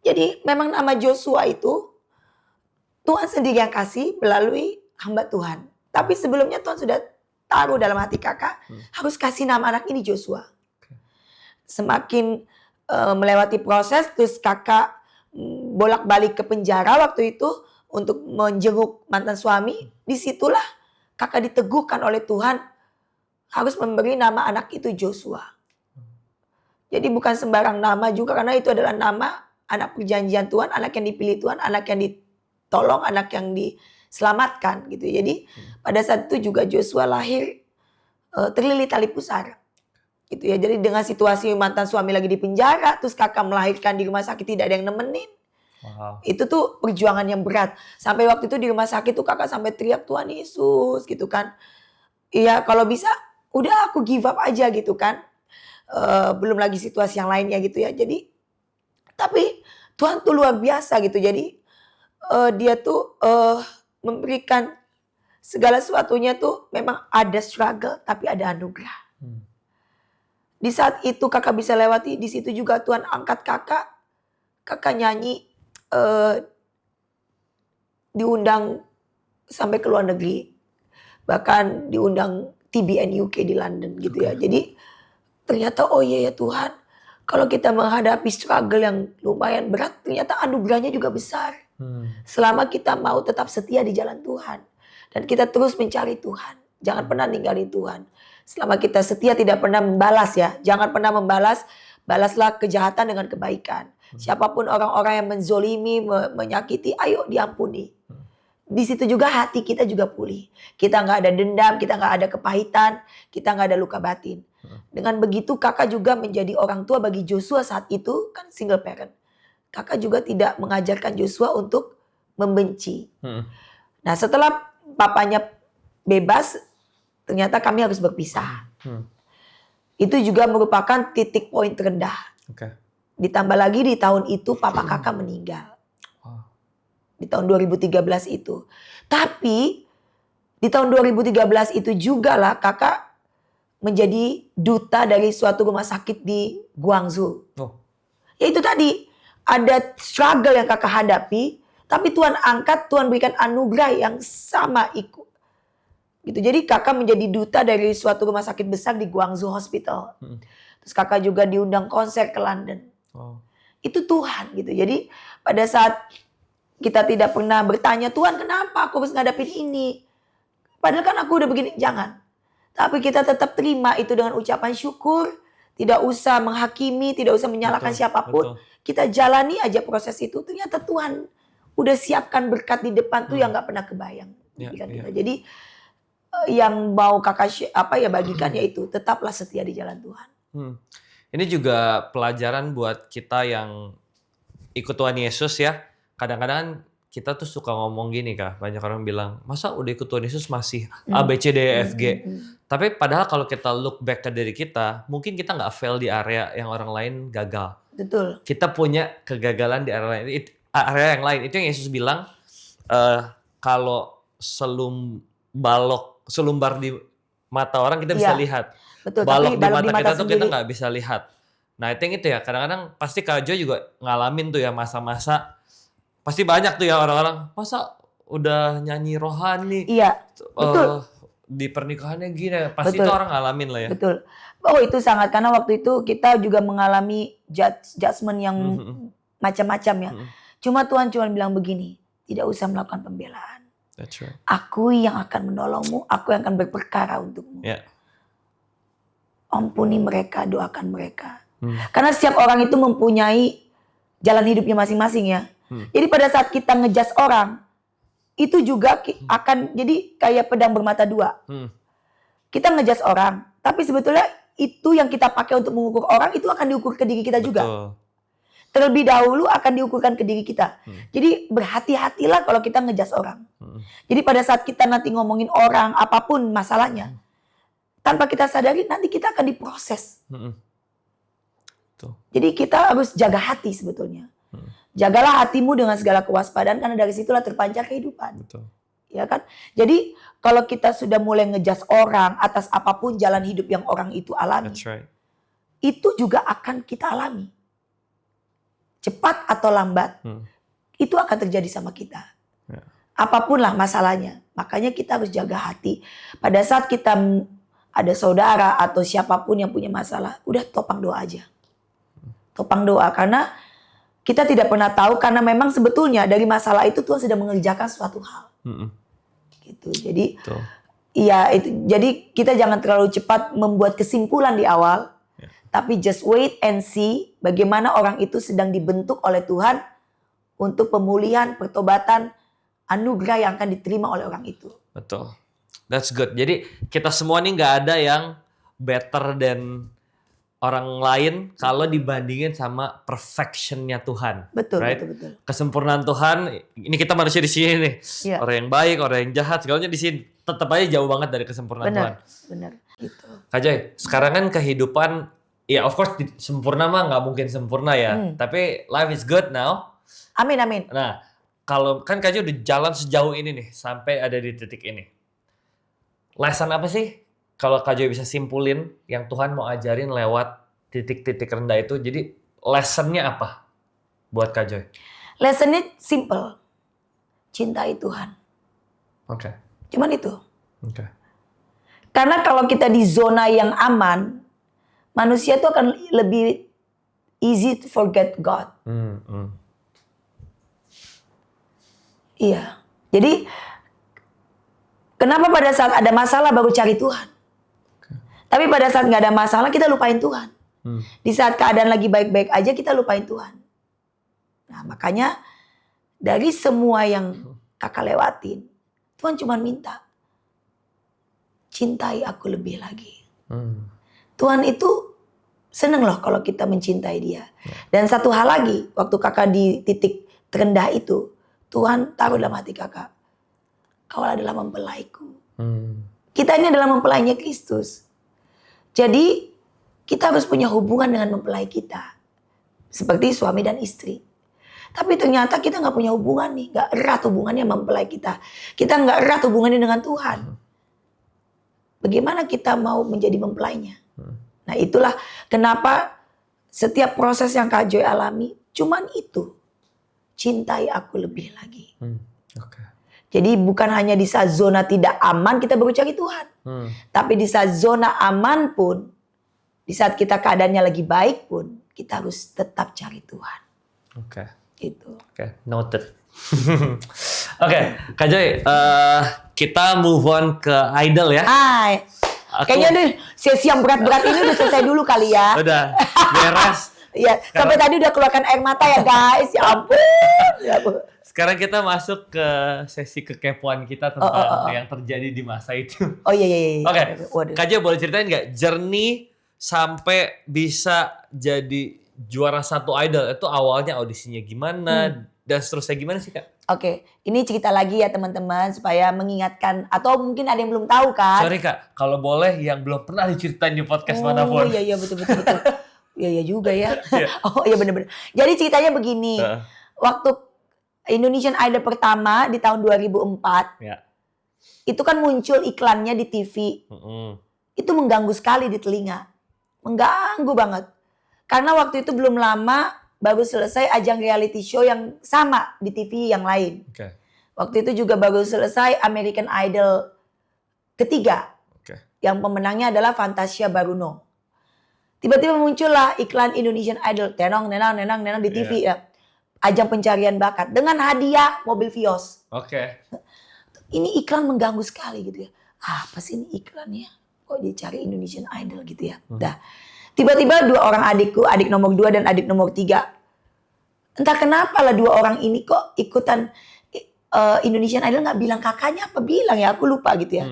Jadi memang nama Joshua itu Tuhan sendiri yang kasih melalui hamba Tuhan. Tapi sebelumnya Tuhan sudah taruh dalam hati kakak, harus kasih nama anak ini Joshua. Semakin melewati proses, terus kakak bolak-balik ke penjara waktu itu untuk menjenguk mantan suami. Disitulah kakak diteguhkan oleh Tuhan harus memberi nama anak itu Joshua. Jadi bukan sembarang nama juga, karena itu adalah nama anak perjanjian Tuhan, anak yang dipilih Tuhan, anak yang ditolong, anak yang diselamatkan gitu. Jadi pada saat itu juga Joshua lahir terlilit tali pusar. Gitu ya. Jadi dengan situasi mantan suami lagi di penjara, terus kakak melahirkan di rumah sakit tidak ada yang nemenin. Itu tuh perjuangan yang berat. Sampai waktu itu di rumah sakit tuh kakak sampai teriak Tuhan Yesus gitu kan. Iya, kalau bisa udah aku give up aja gitu kan. Belum lagi situasi yang lainnya gitu ya. Jadi tapi Tuhan tuh luar biasa gitu. Jadi dia tuh memberikan segala sesuatunya tuh memang ada struggle tapi ada anugerah. Di saat itu kakak bisa lewati, di situ juga Tuhan angkat kakak. Kakak nyanyi diundang sampai ke luar negeri. Bahkan diundang TBN UK di London gitu ya. Jadi ternyata oh iya ya Tuhan, kalau kita menghadapi struggle yang lumayan berat, ternyata anugerahnya juga besar. Selama kita mau tetap setia di jalan Tuhan. Dan kita terus mencari Tuhan. Jangan pernah ninggalin Tuhan. Selama kita setia tidak pernah membalas ya. Jangan pernah membalas. Balaslah kejahatan dengan kebaikan. Siapapun orang-orang yang menzolimi, menyakiti, ayo diampuni. Di situ juga hati kita juga pulih. Kita nggak ada dendam, kita nggak ada kepahitan, kita nggak ada luka batin. Dengan begitu kakak juga menjadi orang tua bagi Joshua saat itu, kan single parent. Kakak juga tidak mengajarkan Joshua untuk membenci. Nah setelah papanya bebas, ternyata kami harus berpisah. Itu juga merupakan titik poin terendah. Ditambah lagi di tahun itu papa kakak meninggal. Di tahun 2013 itu. Tapi di tahun 2013 itu juga lah kakak menjadi duta dari suatu rumah sakit di Guangzhou. Ya itu tadi, ada struggle yang kakak hadapi, tapi Tuhan angkat, Tuhan berikan anugerah yang sama ikut. Gitu. Jadi kakak menjadi duta dari suatu rumah sakit besar di Guangzhou Hospital. Terus kakak juga diundang konser ke London. Itu Tuhan gitu. Jadi pada saat kita tidak pernah bertanya, Tuhan kenapa aku harus ngadapin ini? Padahal kan aku udah begini. Jangan. Tapi kita tetap terima itu dengan ucapan syukur. Tidak usah menghakimi, tidak usah menyalahkan siapapun. Kita jalani aja proses itu. Ternyata Tuhan udah siapkan berkat di depan tuh yang gak pernah kebayang. Kita. Jadi yang mau kakak bagikan yaitu tetaplah setia di jalan Tuhan. Ini juga pelajaran buat kita yang ikut Tuhan Yesus ya. Kadang-kadang kita tuh suka ngomong gini Kak, banyak orang bilang, masa udah ikut Tuhan Yesus masih A, B, C, D, E, F, G. Tapi padahal kalau kita look back ke diri kita, mungkin kita nggak fail di area yang orang lain gagal. Betul. Kita punya kegagalan di area lain. Area yang lain, itu yang Yesus bilang, kalau selumbar di mata orang kita bisa lihat. Betul, balok tapi di mata kita tuh kita sendiri. nggak bisa lihat. Nah itu ya, kadang-kadang pasti Kak Jo juga ngalamin tuh ya masa-masa, pasti banyak tuh ya orang-orang, masa udah nyanyi rohani, betul. di pernikahannya gini, pasti itu orang ngalamin lah ya. Betul. Oh itu sangat, karena waktu itu kita juga mengalami judgment yang macam-macam ya. Cuma Tuhan cuma bilang begini, tidak usah melakukan pembelaan. That's right. Aku yang akan menolongmu, aku yang akan berperkara untukmu. Ampuni mereka, doakan mereka. Karena setiap orang itu mempunyai jalan hidupnya masing-masing ya. Jadi pada saat kita ngejudge orang, itu juga akan jadi kayak pedang bermata dua. Kita ngejudge orang, tapi sebetulnya itu yang kita pakai untuk mengukur orang, itu akan diukur ke diri kita juga. Terlebih dahulu akan diukurkan ke diri kita. Jadi berhati-hatilah kalau kita ngejudge orang. Jadi pada saat kita nanti ngomongin orang, apapun masalahnya, tanpa kita sadari nanti kita akan diproses. Jadi kita harus jaga hati sebetulnya. Jagalah hatimu dengan segala kewaspadaan karena dari situlah terpancar kehidupan. Ya kan? Jadi kalau kita sudah mulai ngejudge orang atas apapun jalan hidup yang orang itu alami, itu juga akan kita alami. Cepat atau lambat, itu akan terjadi sama kita. Apapun lah masalahnya. Makanya kita harus jaga hati. Pada saat kita ada saudara atau siapapun yang punya masalah, udah topang doa aja. Topang doa, karena kita tidak pernah tahu, karena memang sebetulnya dari masalah itu Tuhan sedang mengerjakan suatu hal. Gitu. Jadi jadi kita jangan terlalu cepat membuat kesimpulan di awal, tapi just wait and see bagaimana orang itu sedang dibentuk oleh Tuhan untuk pemulihan, pertobatan, anugerah yang akan diterima oleh orang itu. Betul. That's good. Jadi kita semua nih nggak ada yang better than orang lain kalau dibandingin sama perfectionnya Tuhan. Betul, right? betul. Kesempurnaan Tuhan, ini kita manusia di sini nih. Orang yang baik, orang yang jahat, segalanya di sini tetap aja jauh banget dari kesempurnaan Tuhan. Benar. Gitu. Kak Joy, sekarang kan kehidupan, ya of course sempurna mah nggak mungkin sempurna ya. Tapi life is good now. Amin. Nah, kalau kan Kak Joy udah jalan sejauh ini nih, sampai ada di titik ini. Lesson apa sih kalau Kak Joy bisa simpulin yang Tuhan mau ajarin lewat titik-titik rendah itu? Jadi lessonnya apa buat Kak Joy? Lessonnya simple. Cintai Tuhan. Cuman itu. Karena kalau kita di zona yang aman, manusia itu akan lebih easy to forget God. Iya. Jadi kenapa pada saat ada masalah baru cari Tuhan? Tapi pada saat nggak ada masalah, kita lupain Tuhan. Di saat keadaan lagi baik-baik aja, kita lupain Tuhan. Nah, makanya dari semua yang kakak lewatin, Tuhan cuma minta, cintai aku lebih lagi. Tuhan itu seneng loh kalau kita mencintai dia. Dan satu hal lagi, waktu kakak di titik terendah itu, Tuhan taruh dalam hati kakak, kau adalah mempelaiku. Kita ini adalah mempelainya Kristus. Jadi kita harus punya hubungan dengan mempelai kita. Seperti suami dan istri. Tapi ternyata kita gak punya hubungan nih. Gak erat hubungannya sama mempelai kita. Kita gak erat hubungannya dengan Tuhan. Bagaimana kita mau menjadi mempelainya? Nah itulah kenapa setiap proses yang Kak Joy alami, cuman itu. Cintai aku lebih lagi. Jadi bukan hanya di saat zona tidak aman kita baru cari Tuhan. Tapi di saat zona aman pun, di saat kita keadaannya lagi baik pun, kita harus tetap cari Tuhan. Gitu. Noted. Kak Joy, kita move on ke idol ya. Kayaknya nih sesi yang berat-berat ini udah selesai dulu kali ya. Udah, beres. Iya, sampai tadi udah keluarkan air mata ya guys. Ya ampun. Sekarang kita masuk ke sesi kekepoan kita tentang yang terjadi di masa itu. Oh iya. Kak Joy boleh ceritain nggak journey sampai bisa jadi juara satu idol itu awalnya audisinya gimana dan seterusnya gimana sih Kak? Ini cerita lagi ya teman-teman supaya mengingatkan atau mungkin ada yang belum tahu kan? Sorry Kak, kalau boleh yang belum pernah diceritain di podcast manapun. Oh iya betul. Iya juga ya. Oh iya benar-benar. Jadi ceritanya begini. Waktu Indonesian Idol pertama di tahun 2004. Itu kan muncul iklannya di TV. Itu mengganggu sekali di telinga. Mengganggu banget. Karena waktu itu belum lama baru selesai ajang reality show yang sama di TV yang lain. Waktu itu juga baru selesai American Idol ketiga. Yang pemenangnya adalah Fantasia Baruno. Tiba-tiba muncullah iklan Indonesian Idol. Nenong di TV ya. Ajang pencarian bakat. Dengan hadiah mobil Vios. Ini iklan mengganggu sekali gitu ya. Apa sih ini iklannya? Kok dicari Indonesian Idol gitu ya. Tiba-tiba dua orang adikku, adik nomor 2 dan adik nomor 3. Entah kenapa lah dua orang ini kok ikutan Indonesian Idol gak bilang kakaknya apa bilang ya. Aku lupa gitu ya.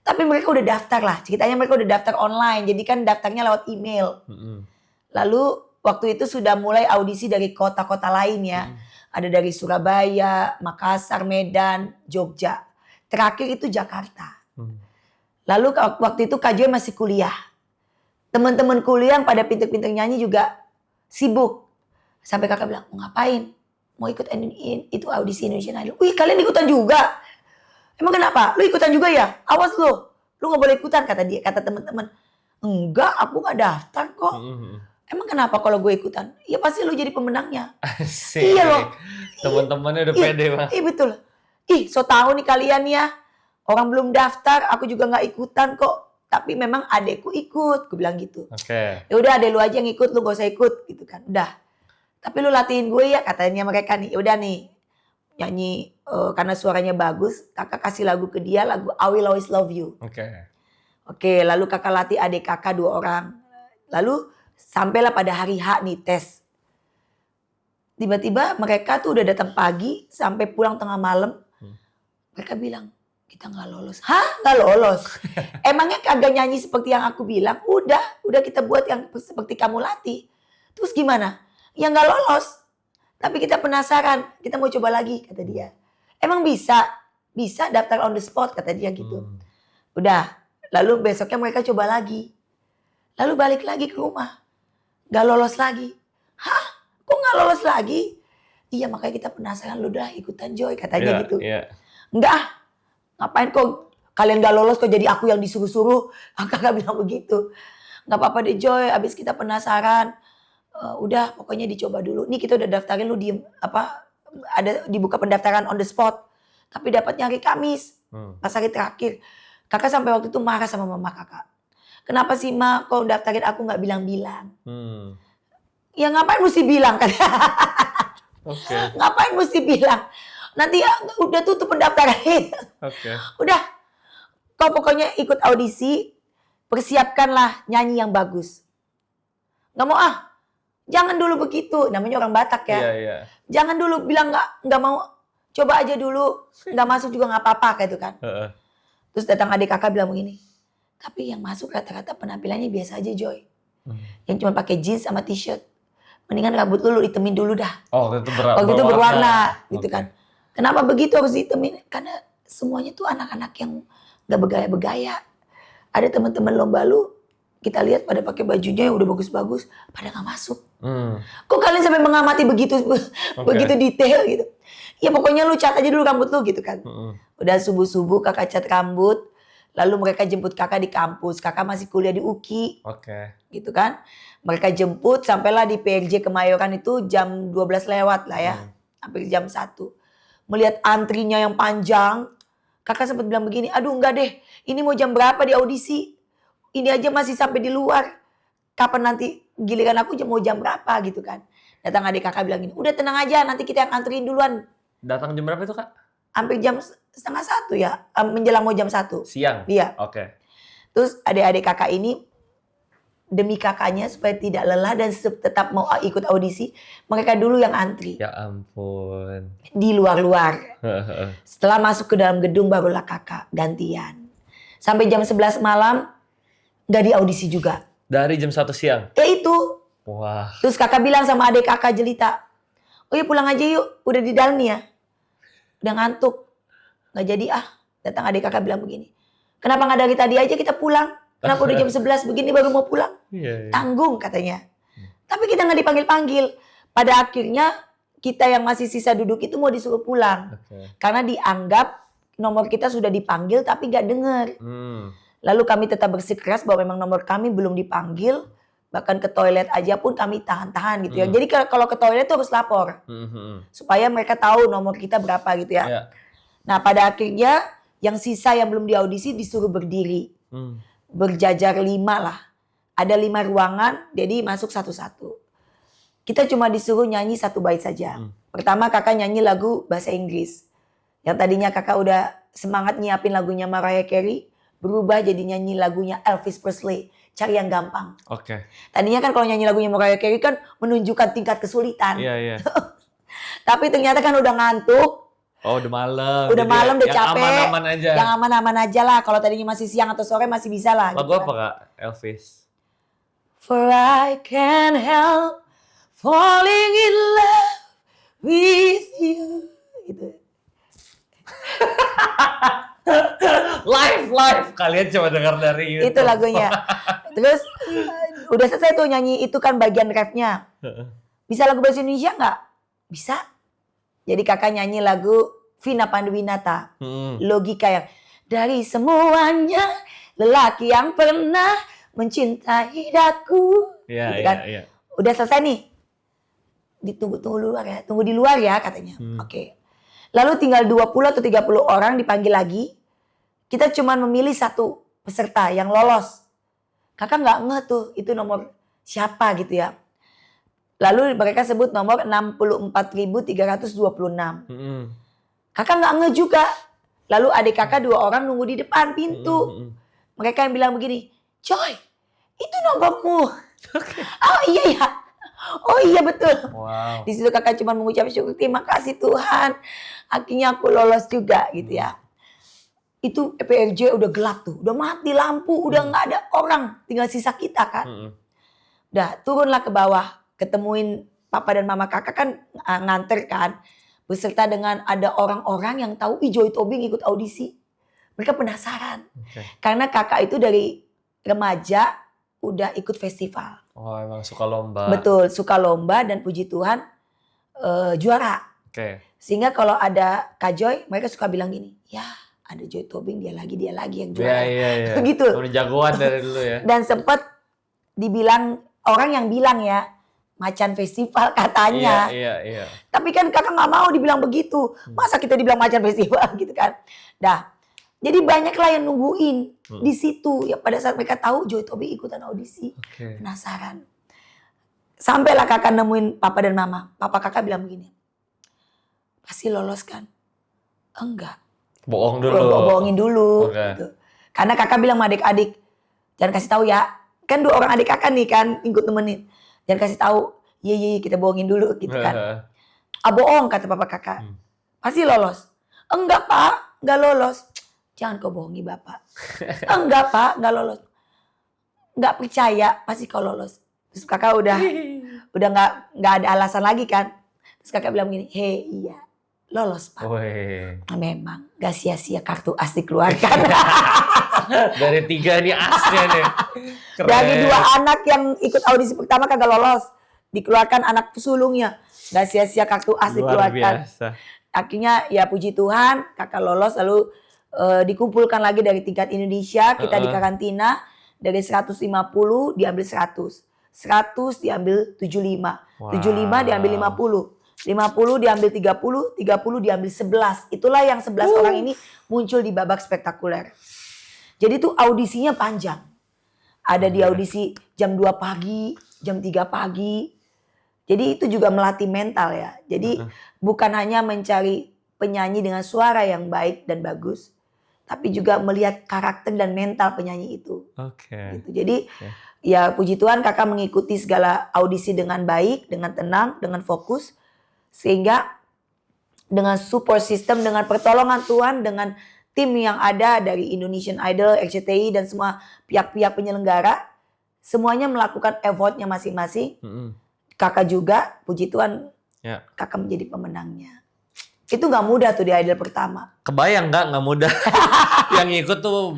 Tapi mereka udah daftar lah. Ceritanya mereka udah daftar online. Jadi kan daftarnya lewat email. Lalu waktu itu sudah mulai audisi dari kota-kota lain ya. Ada dari Surabaya, Makassar, Medan, Jogja. Terakhir itu Jakarta. Lalu waktu itu Kak Joy masih kuliah. Teman-teman kuliah yang pada pinter-pinter nyanyi juga sibuk. Sampai kakak bilang, mau ngapain? Mau ikut itu audisi Indonesian Idol. Wih kalian ikutan juga? Emang kenapa? Lu ikutan juga ya? Awas lu gak boleh ikutan kata dia, kata teman-teman. Enggak, aku gak daftar kok. Emang kenapa kalau gue ikutan? Ya pasti lu jadi pemenangnya. Asik. Iya loh. Teman-temannya udah pede banget. Iya betul. So tahu nih kalian ya. Orang belum daftar, aku juga gak ikutan kok. Tapi memang adekku ikut, gue bilang gitu. Ya udah adek lu aja yang ikut, lu gak usah ikut gitu kan. Udah. Tapi lu latihin gue ya katanya mereka nih. Ya udah nih. Nyanyi karena suaranya bagus, kakak kasih lagu ke dia, lagu I Will Always Love You. Oke, lalu kakak latih adik kakak 2 orang. Lalu sampailah pada hari H nih tes. Tiba-tiba mereka tuh udah datang pagi sampai pulang tengah malam. Mereka bilang, kita gak lolos. Hah? Gak lolos? Emangnya kagak nyanyi seperti yang aku bilang? Udah kita buat yang seperti kamu latih. Terus gimana? Ya gak lolos. Tapi kita penasaran, kita mau coba lagi, kata dia. Emang bisa? Bisa daftar on the spot, kata dia gitu. Udah, lalu besoknya mereka coba lagi. Lalu balik lagi ke rumah. Gak lolos lagi. Hah? Kok gak lolos lagi? Iya makanya kita penasaran, lu dah ikutan Joy, katanya gitu. Enggak, ngapain kok kalian gak lolos kok jadi aku yang disuruh-suruh. Kakak bilang begitu. Gak apa-apa deh Joy, abis kita penasaran. Udah pokoknya dicoba dulu. Nih kita udah daftarin lu ada dibuka pendaftaran on the spot. Tapi dapatnya hari Kamis. Pas hari terakhir. Kakak sampai waktu itu marah sama mama kakak. Kenapa sih Ma kok daftarin aku gak bilang-bilang? Ya ngapain mesti bilang kan? Ngapain mesti bilang? Nanti ya, udah tutup pendaftaran. Udah. Kau pokoknya ikut audisi. persiapkanlah nyanyi yang bagus. Nggak mau jangan dulu begitu. Namanya orang Batak ya. Iya. Jangan dulu bilang nggak mau. Coba aja dulu. Nggak masuk juga nggak apa-apa gitu kan. Terus datang adik kakak bilang begini. Tapi yang masuk rata-rata penampilannya biasa aja Joy. Yang cuma pakai jeans sama t-shirt. Mendingan rambut lu ditemin dulu dah. Oh itu berwarna gitu kan. Kenapa begitu harus ditemin? Karena semuanya tuh anak-anak yang gak bergaya-bergaya. Ada teman-teman lomba lu, kita lihat pada pakai bajunya yang udah bagus-bagus, pada gak masuk. Kok kalian sampai mengamati begitu detail gitu? Ya pokoknya lu cat aja dulu rambut lu gitu kan. Udah subuh-subuh kakak cat rambut, lalu mereka jemput kakak di kampus. Kakak masih kuliah di UKI. Gitu kan. Mereka jemput sampailah di PRJ Kemayoran itu jam 12 lewat lah ya. Hampir jam 1. Melihat antrinya yang panjang, kakak sempat bilang begini, aduh enggak deh, ini mau jam berapa di audisi? Ini aja masih sampai di luar. Kapan nanti giliran aku mau jam berapa gitu kan. Datang adik kakak bilang gini, udah tenang aja nanti kita yang antriin duluan. Datang jam berapa itu Kak? Hampir jam 12:30 ya, menjelang mau jam 1. Siang? Iya. Oke. Terus adik-adik kakak ini demi kakaknya supaya tidak lelah dan tetap mau ikut audisi, mereka dulu yang antri. Ya ampun. Di luar-luar. Setelah masuk ke dalam gedung barulah kakak gantian. Sampai jam 11 malam gak di audisi juga. Dari jam 1 siang? Ya itu. Wah. Terus kakak bilang sama adik kakak jelita, oh ya pulang aja yuk, udah di dalam nih ya. Udah ngantuk. Gak jadi Datang adik kakak bilang begini, kenapa gak dari tadi aja kita pulang? Kenapa udah jam 11 begini baru mau pulang? Iya. Tanggung katanya. Tapi kita gak dipanggil-panggil. Pada akhirnya kita yang masih sisa duduk itu mau disuruh pulang. Karena dianggap nomor kita sudah dipanggil tapi gak dengar. Lalu kami tetap bersikeras bahwa memang nomor kami belum dipanggil. Bahkan ke toilet aja pun kami tahan-tahan gitu ya. Jadi kalau ke toilet itu harus lapor. Supaya mereka tahu nomor kita berapa gitu ya. Nah pada akhirnya yang sisa yang belum diaudisi disuruh berdiri. Berjajar 5 lah. Ada 5 ruangan, jadi masuk satu-satu. Kita cuma disuruh nyanyi 1 bait saja. Pertama kakak nyanyi lagu bahasa Inggris. Yang tadinya kakak udah semangat nyiapin lagunya Mariah Carey, berubah jadi nyanyi lagunya Elvis Presley. Cari yang gampang. Tadinya kan kalau nyanyi lagunya Mariah Carey kan menunjukkan tingkat kesulitan. Iya. Tapi ternyata kan udah ngantuk. Oh udah malam. Udah malam, udah capek. Yang aman-aman aja. Yang aman-aman aja lah. Kalau tadinya masih siang atau sore masih bisa lah. Lagu gitu apa kan. Kak? Elvis. For I can't help falling in love with you. Gitu. Live. Kalian coba dengar dari YouTube. Itu lagunya. Terus udah selesai tuh nyanyi itu kan bagian refnya. Bisa lagu bahasa Indonesia nggak? Bisa. Jadi kakak nyanyi lagu Vina Panduwinata. Logika yang dari semuanya lelaki yang pernah mencintai daku. Iya, gitu kan. iya. Udah selesai nih. Ditunggu luar ya. Tunggu di luar ya katanya. Oke. Lalu tinggal 20 atau 30 orang dipanggil lagi. Kita cuma memilih 1 peserta yang lolos. Kakak nggak ngeh tuh itu nomor siapa gitu ya. Lalu mereka sebut nomor 64.326. Kakak nggak ngeh juga. Lalu adik kakak 2 orang nunggu di depan pintu. Mereka yang bilang begini, Joy, itu nomormu. Oh iya ya. Oh iya betul. Wow. Di situ kakak cuma mengucap syukur, terima kasih Tuhan. Akhirnya aku lolos juga gitu ya. Itu PRJ udah gelap tuh, udah mati lampu, udah nggak ada orang, tinggal sisa kita kan. Udah turunlah ke bawah, ketemuin papa dan mama kakak kan nganter kan, beserta dengan ada orang-orang yang tahu Joy Tobing ikut audisi. Mereka penasaran, karena kakak itu dari remaja udah ikut festival. Oh emang suka lomba. Betul, suka lomba dan puji Tuhan juara. Sehingga kalau ada Kak Joy, mereka suka bilang gini, ya ada Joy Tobing dia lagi yang juara. Iya. Begitu. Udah jagoan dari dulu ya. Dan sempat dibilang, orang yang bilang ya, macan festival katanya. Iya. Tapi kan kakak nggak mau dibilang begitu. Masa kita dibilang macan festival gitu kan. Dah. Jadi banyaklah yang nungguin di situ. Ya pada saat mereka tahu Joy Tobing ikutan audisi. Penasaran. Sampailah kakak nemuin papa dan mama. Papa kakak bilang begini. Pasti lolos kan? Enggak. Bohong dulu. Bohongin dulu. Gitu. Karena kakak bilang sama adik-adik, Jangan kasih tahu ya. Kan 2 orang adik kakak nih kan ikut nemenin. Jangan kasih tahu. Iya kita bohongin dulu gitu kan. Bohong kata papa kakak. Pasti lolos. Enggak pak, enggak lolos. Jangan kau bohongi bapak. Enggak pak, enggak lolos. Enggak percaya, pasti kau lolos. Terus kakak udah enggak ada alasan lagi kan. Terus kakak bilang begini, iya lolos pak. Nah, memang gak sia-sia kartu as dikeluarkan. Dari 3 nih asnya nih. Keren. Dari 2 anak yang ikut audisi pertama kagak lolos. Dikeluarkan anak sulungnya. Gak sia-sia kartu as Luar dikeluarkan. biasa. Akhirnya ya puji Tuhan kakak lolos lalu dikumpulkan lagi dari tingkat Indonesia. Kita di karantina. Dari 150 diambil 100. 100 diambil 75. 75 diambil 50. 50 diambil 30, 30 diambil 11. Itulah yang 11 orang ini muncul di babak spektakuler. Jadi tuh audisinya panjang. Ada di audisi jam 2 pagi, jam 3 pagi. Jadi itu juga melatih mental ya. Jadi bukan hanya mencari penyanyi dengan suara yang baik dan bagus, tapi juga melihat karakter dan mental penyanyi itu. Gitu. Jadi ya puji Tuhan kakak mengikuti segala audisi dengan baik, dengan tenang, dengan fokus. Sehingga dengan support system, dengan pertolongan Tuhan, dengan tim yang ada dari Indonesian Idol, RCTI dan semua pihak-pihak penyelenggara, semuanya melakukan effortnya masing-masing. Kakak juga, puji Tuhan, kakak menjadi pemenangnya. Itu gak mudah tuh di Idol pertama. Kebayang gak mudah. Yang ikut tuh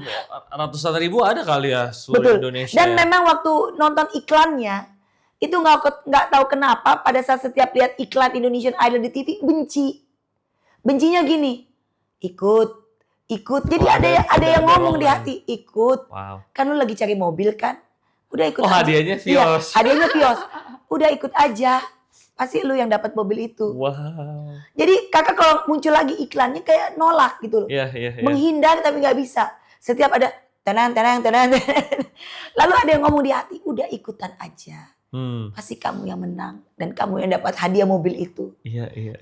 ratusan ribu ada kali ya seluruh Indonesia. Dan memang waktu nonton iklannya, itu nggak tahu kenapa pada saat setiap lihat iklan Indonesian Idol di TV benci. Bencinya gini, ikut. Jadi ada yang ngomong di hati, ikut. Kan lu lagi cari mobil kan? Udah ikut aja. Hadiahnya Vios. Iya, hadiahnya Vios. Udah ikut aja. Pasti lu yang dapat mobil itu. Jadi kakak kalau muncul lagi iklannya kayak nolak gitu loh. Menghindar tapi nggak bisa. Setiap ada tenang. Lalu ada yang ngomong di hati, udah ikutan aja. Pasti kamu yang menang dan kamu yang dapat hadiah mobil itu.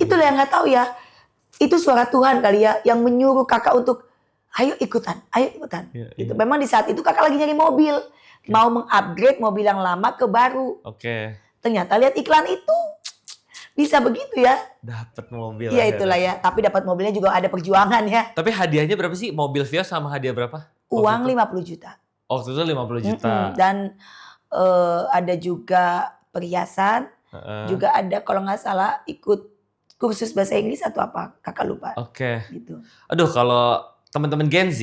Itulah yang nggak tahu ya. Itu suara Tuhan kali ya yang menyuruh kakak untuk ayo ikutan. Gitu. Memang di saat itu kakak lagi nyari mobil, mau mengupgrade mobil yang lama ke baru. Ternyata lihat iklan itu bisa begitu ya. Dapat mobil. Iya itulah ya. Tapi dapat mobilnya juga ada perjuangan ya. Tapi hadiahnya berapa sih? Mobil Vios sama hadiah berapa? Uang 50 juta. Waktu itu 50 juta. Dan ada juga perhiasan, juga ada kalau nggak salah ikut kursus bahasa Inggris atau apa, kakak lupa. Gitu. Aduh kalau teman-teman Gen Z,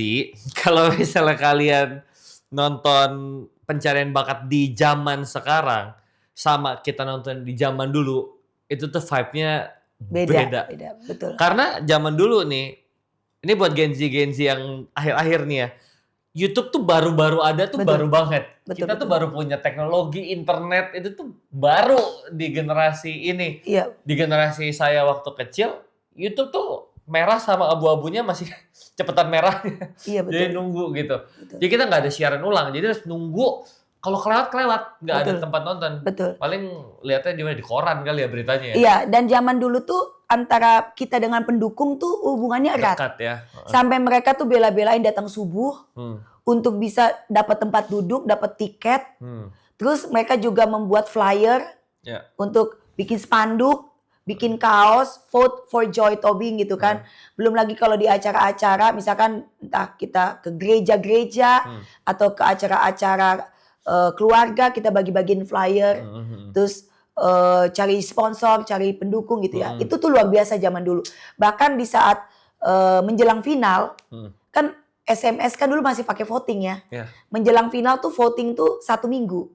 kalau misalnya kalian nonton pencarian bakat di zaman sekarang, sama kita nonton di zaman dulu, itu tuh vibe-nya beda. Betul. Karena zaman dulu nih, ini buat Gen Z yang akhir-akhir nih ya, YouTube tuh baru-baru ada tuh baru banget. Kita tuh baru punya teknologi internet itu tuh baru di generasi ini. Di generasi saya waktu kecil, YouTube tuh merah sama abu-abunya masih cepetan merahnya. Jadi nunggu gitu. Jadi kita nggak ada siaran ulang. Jadi harus nunggu. Kalau kelewat, nggak ada tempat nonton. Paling lihatnya di koran kali ya beritanya ya. Iya, dan zaman dulu tuh antara kita dengan pendukung tuh hubungannya erat. Dekat ya. Sampai mereka tuh bela-belain datang subuh untuk bisa dapat tempat duduk, dapat tiket. Terus mereka juga membuat flyer untuk bikin spanduk, bikin kaos, vote for Joy Tobing gitu kan. Belum lagi kalau di acara-acara, misalkan entah kita ke gereja-gereja atau ke acara-acara keluarga, kita bagi-bagiin flyer, terus cari sponsor, cari pendukung gitu ya. Itu tuh luar biasa zaman dulu. Bahkan di saat menjelang final, kan SMS kan dulu masih pakai voting ya. Menjelang final tuh voting tuh 1 minggu.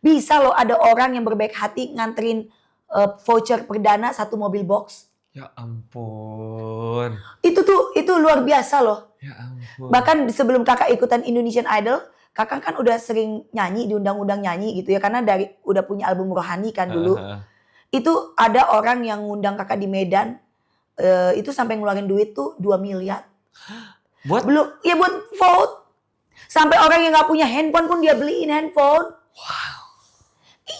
Bisa loh ada orang yang berbaik hati nganterin voucher perdana 1 mobil box. Ya ampun. Itu luar biasa loh. Ya ampun. Bahkan sebelum kakak ikutan Indonesian Idol, kakak kan udah sering nyanyi, diundang-undang nyanyi gitu ya. Karena udah punya album rohani kan dulu. Itu ada orang yang ngundang kakak di Medan, itu sampai ngeluarin duit tuh 2 miliar. Buat vote. Sampai orang yang gak punya handphone pun dia beliin handphone. Wow.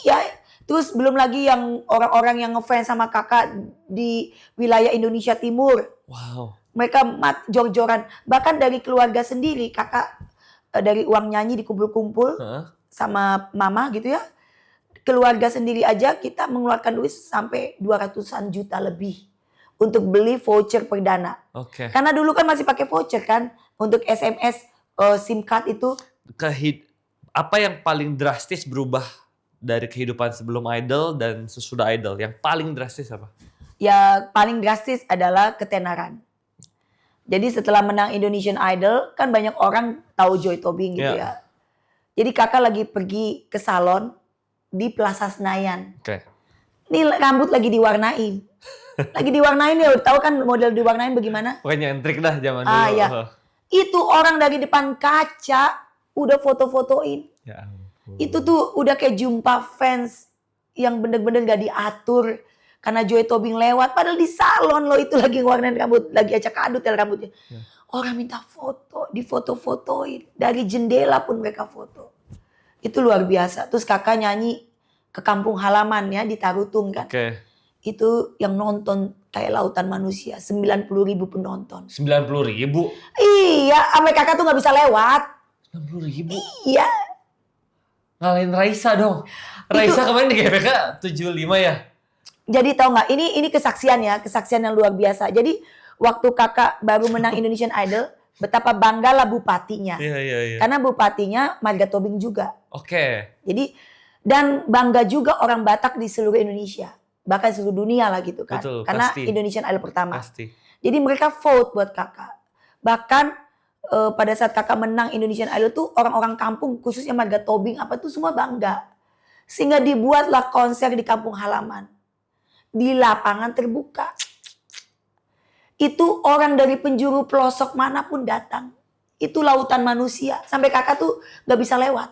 Iya. Terus belum lagi yang orang-orang yang ngefans sama kakak di wilayah Indonesia Timur. Wow. Mereka jor-joran. Bahkan dari keluarga sendiri kakak dari uang nyanyi dikumpul-kumpul Heeh. sama mama gitu ya. Keluarga sendiri aja kita mengeluarkan duit sampai 200-an juta lebih untuk beli voucher perdana. Oke. Karena dulu kan masih pakai voucher kan untuk SMS, SIM card itu. Apa yang paling drastis berubah dari kehidupan sebelum Idol dan sesudah Idol? Yang paling drastis apa? Ya paling drastis adalah ketenaran. Jadi setelah menang Indonesian Idol kan banyak orang tahu Joy Tobing gitu ya. Jadi kakak lagi pergi ke salon di Plaza Senayan. Oke. Ini rambut lagi diwarnain. Lagi diwarnain ya, tahu kan model diwarnain bagaimana? Pokoknya nyentrik dah zaman dulu. Iya. Itu orang dari depan kaca udah foto-fotoin. Ya ampun. Itu tuh udah kayak jumpa fans yang bener-bener gak diatur. Karena Joy Tobing lewat, padahal di salon loh itu lagi ngewarnain rambut, lagi acak adut ya rambutnya. Ya. Orang minta foto, difoto-fotoin. Dari jendela pun mereka foto. Itu luar biasa. Terus kakak nyanyi ke kampung halaman ya di Tarutung kan. Oke. Itu yang nonton kayak lautan manusia. 90.000 penonton. 90.000. Iya, sampai kakak tuh gak bisa lewat. 90.000. Iya. Ngalahin Raisa dong. Raisa kemarin di GBK 75 ya. Jadi tahu nggak, ini kesaksian ya, kesaksian yang luar biasa. Jadi waktu kakak baru menang Indonesian Idol, betapa banggalah bupatinya. Iya. Karena bupatinya Marga Tobing juga. Oke. Jadi dan bangga juga orang Batak di seluruh Indonesia, bahkan seluruh dunia lah gitu kan. Betul, karena pasti. Indonesian Idol pertama. Pasti. Jadi mereka vote buat kakak. Bahkan pada saat kakak menang Indonesian Idol tuh orang-orang kampung khususnya Marga Tobing apa tuh semua bangga. Sehingga dibuatlah konser di kampung halaman. Di lapangan terbuka. Itu orang dari penjuru pelosok manapun datang. Itu lautan manusia. Sampai kakak tuh gak bisa lewat.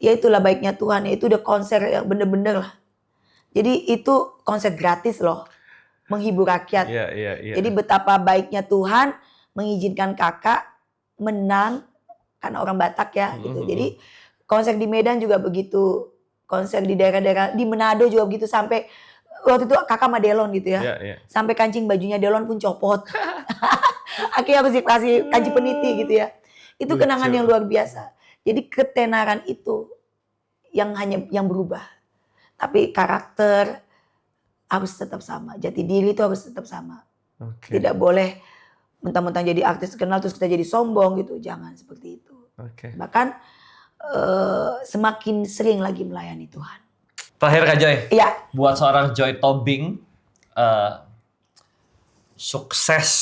Ya itulah baiknya Tuhan. Ya itu udah konser yang bener-bener lah. Jadi itu konser gratis loh. Menghibur rakyat. Iya. Jadi betapa baiknya Tuhan mengizinkan kakak menang. Karena orang Batak ya gitu. Jadi konser di Medan juga begitu. Konser di daerah-daerah. Di Manado juga begitu. Sampai waktu itu kakak sama Delon gitu ya. Iya. Sampai kancing bajunya Delon pun copot. Akhirnya harus dikasih kancing peniti gitu ya. Itu Lucu. kenangan yang luar biasa. Jadi ketenaran itu yang berubah. Tapi karakter harus tetap sama. Jati diri itu harus tetap sama. Oke. Tidak boleh mentang-mentang jadi artis terkenal terus kita jadi sombong gitu. Jangan seperti itu. Oke. Bahkan semakin sering lagi melayani Tuhan. Terakhir Kak Joy. Iya. Buat seorang Joy Tobing, sukses.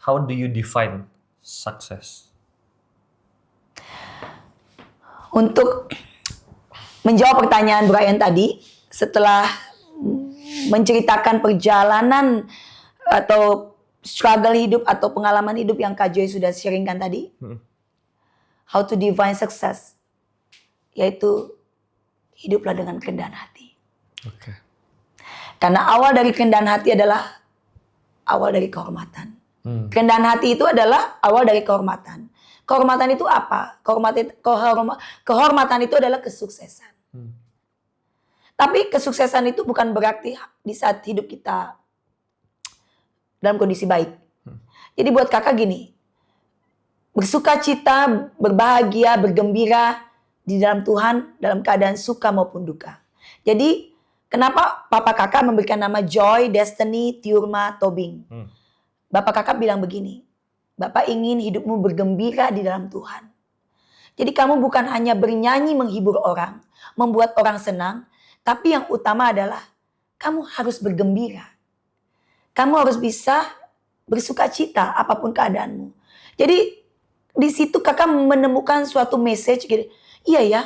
How do you define success? Untuk menjawab pertanyaan Brian tadi, setelah menceritakan perjalanan atau struggle hidup atau pengalaman hidup yang Kak Joy sudah sharingkan tadi, how to define success, yaitu hiduplah dengan kerendahan hati. Oke. Karena awal dari kerendahan hati adalah awal dari kehormatan. Kerendahan hati itu adalah awal dari kehormatan. Kehormatan itu apa? Kehormatan itu adalah kesuksesan. Tapi kesuksesan itu bukan berarti di saat hidup kita dalam kondisi baik. Jadi buat kakak gini, bersukacita, berbahagia, bergembira di dalam Tuhan dalam keadaan suka maupun duka. Jadi kenapa papa kakak memberikan nama Joy Destiny Tiurma Tobing? Bapak kakak bilang begini, Bapak ingin hidupmu bergembira di dalam Tuhan. Jadi kamu bukan hanya bernyanyi menghibur orang, membuat orang senang, tapi yang utama adalah kamu harus bergembira. Kamu harus bisa bersukacita apapun keadaanmu. Jadi di situ kakak menemukan suatu message gitu. Iya ya,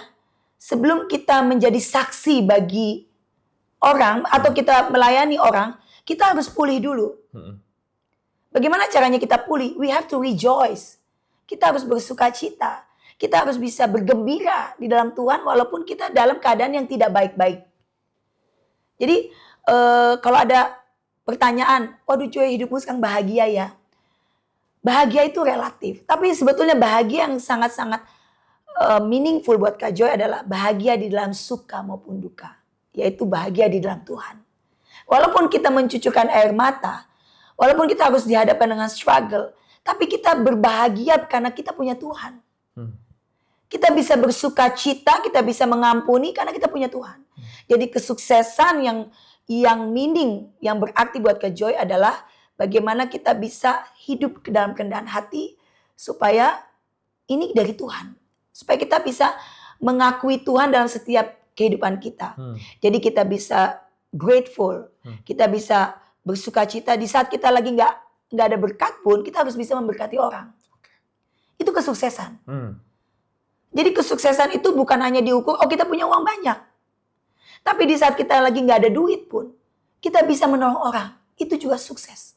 sebelum kita menjadi saksi bagi orang atau kita melayani orang, kita harus pulih dulu. Bagaimana caranya kita pulih? We have to rejoice. Kita harus bersukacita. Kita harus bisa bergembira di dalam Tuhan walaupun kita dalam keadaan yang tidak baik-baik. Jadi kalau ada pertanyaan, waduh Joy hidupmu sekarang bahagia ya. Bahagia itu relatif. Tapi sebetulnya bahagia yang sangat-sangat meaningful buat Kak Joy adalah bahagia di dalam suka maupun duka. Yaitu bahagia di dalam Tuhan. Walaupun kita mencucurkan air mata, walaupun kita harus dihadapkan dengan struggle, tapi kita berbahagia karena kita punya Tuhan. Kita bisa bersuka cita, kita bisa mengampuni karena kita punya Tuhan. Jadi kesuksesan yang meaning, yang berarti buat Kak Joy adalah bagaimana kita bisa hidup ke dalam kerendahan hati supaya ini dari Tuhan. Supaya kita bisa mengakui Tuhan dalam setiap kehidupan kita. Jadi kita bisa grateful, kita bisa bersuka cita di saat kita lagi nggak ada berkat pun, kita harus bisa memberkati orang. Itu kesuksesan. Jadi kesuksesan itu bukan hanya diukur, oh kita punya uang banyak. Tapi di saat kita lagi nggak ada duit pun, kita bisa menolong orang. Itu juga sukses.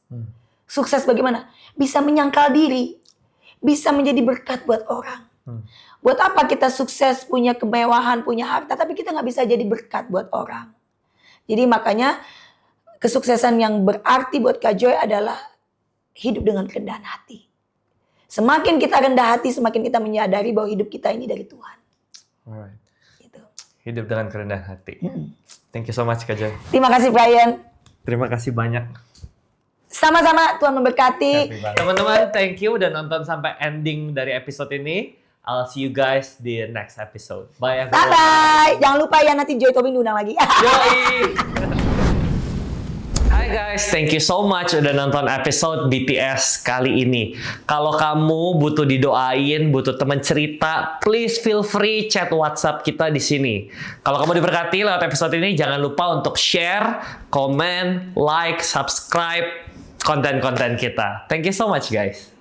Sukses bagaimana? Bisa menyangkal diri. Bisa menjadi berkat buat orang. Buat apa kita sukses, punya kemewahan, punya harta, tapi kita nggak bisa jadi berkat buat orang. Jadi makanya kesuksesan yang berarti buat Kak Joy adalah hidup dengan kerendahan hati. Semakin kita rendah hati, semakin kita menyadari bahwa hidup kita ini dari Tuhan. Alright. Gitu. Hidup dengan kerendahan hati. Thank you so much, Kak Joy. Terima kasih Brian. Terima kasih banyak. Sama-sama, Tuhan memberkati. Teman-teman, thank you udah nonton sampai ending dari episode ini. I'll see you guys di next episode. Bye everyone. Bye-bye. Jangan lupa ya nanti Joy Tobing diundang lagi. Yoi! Hai guys, thank you so much udah nonton episode BTS kali ini. Kalau kamu butuh didoain, butuh teman cerita, please feel free chat WhatsApp kita di sini. Kalau kamu diberkati lewat episode ini, jangan lupa untuk share, komen, like, subscribe konten-konten kita. Thank you so much guys.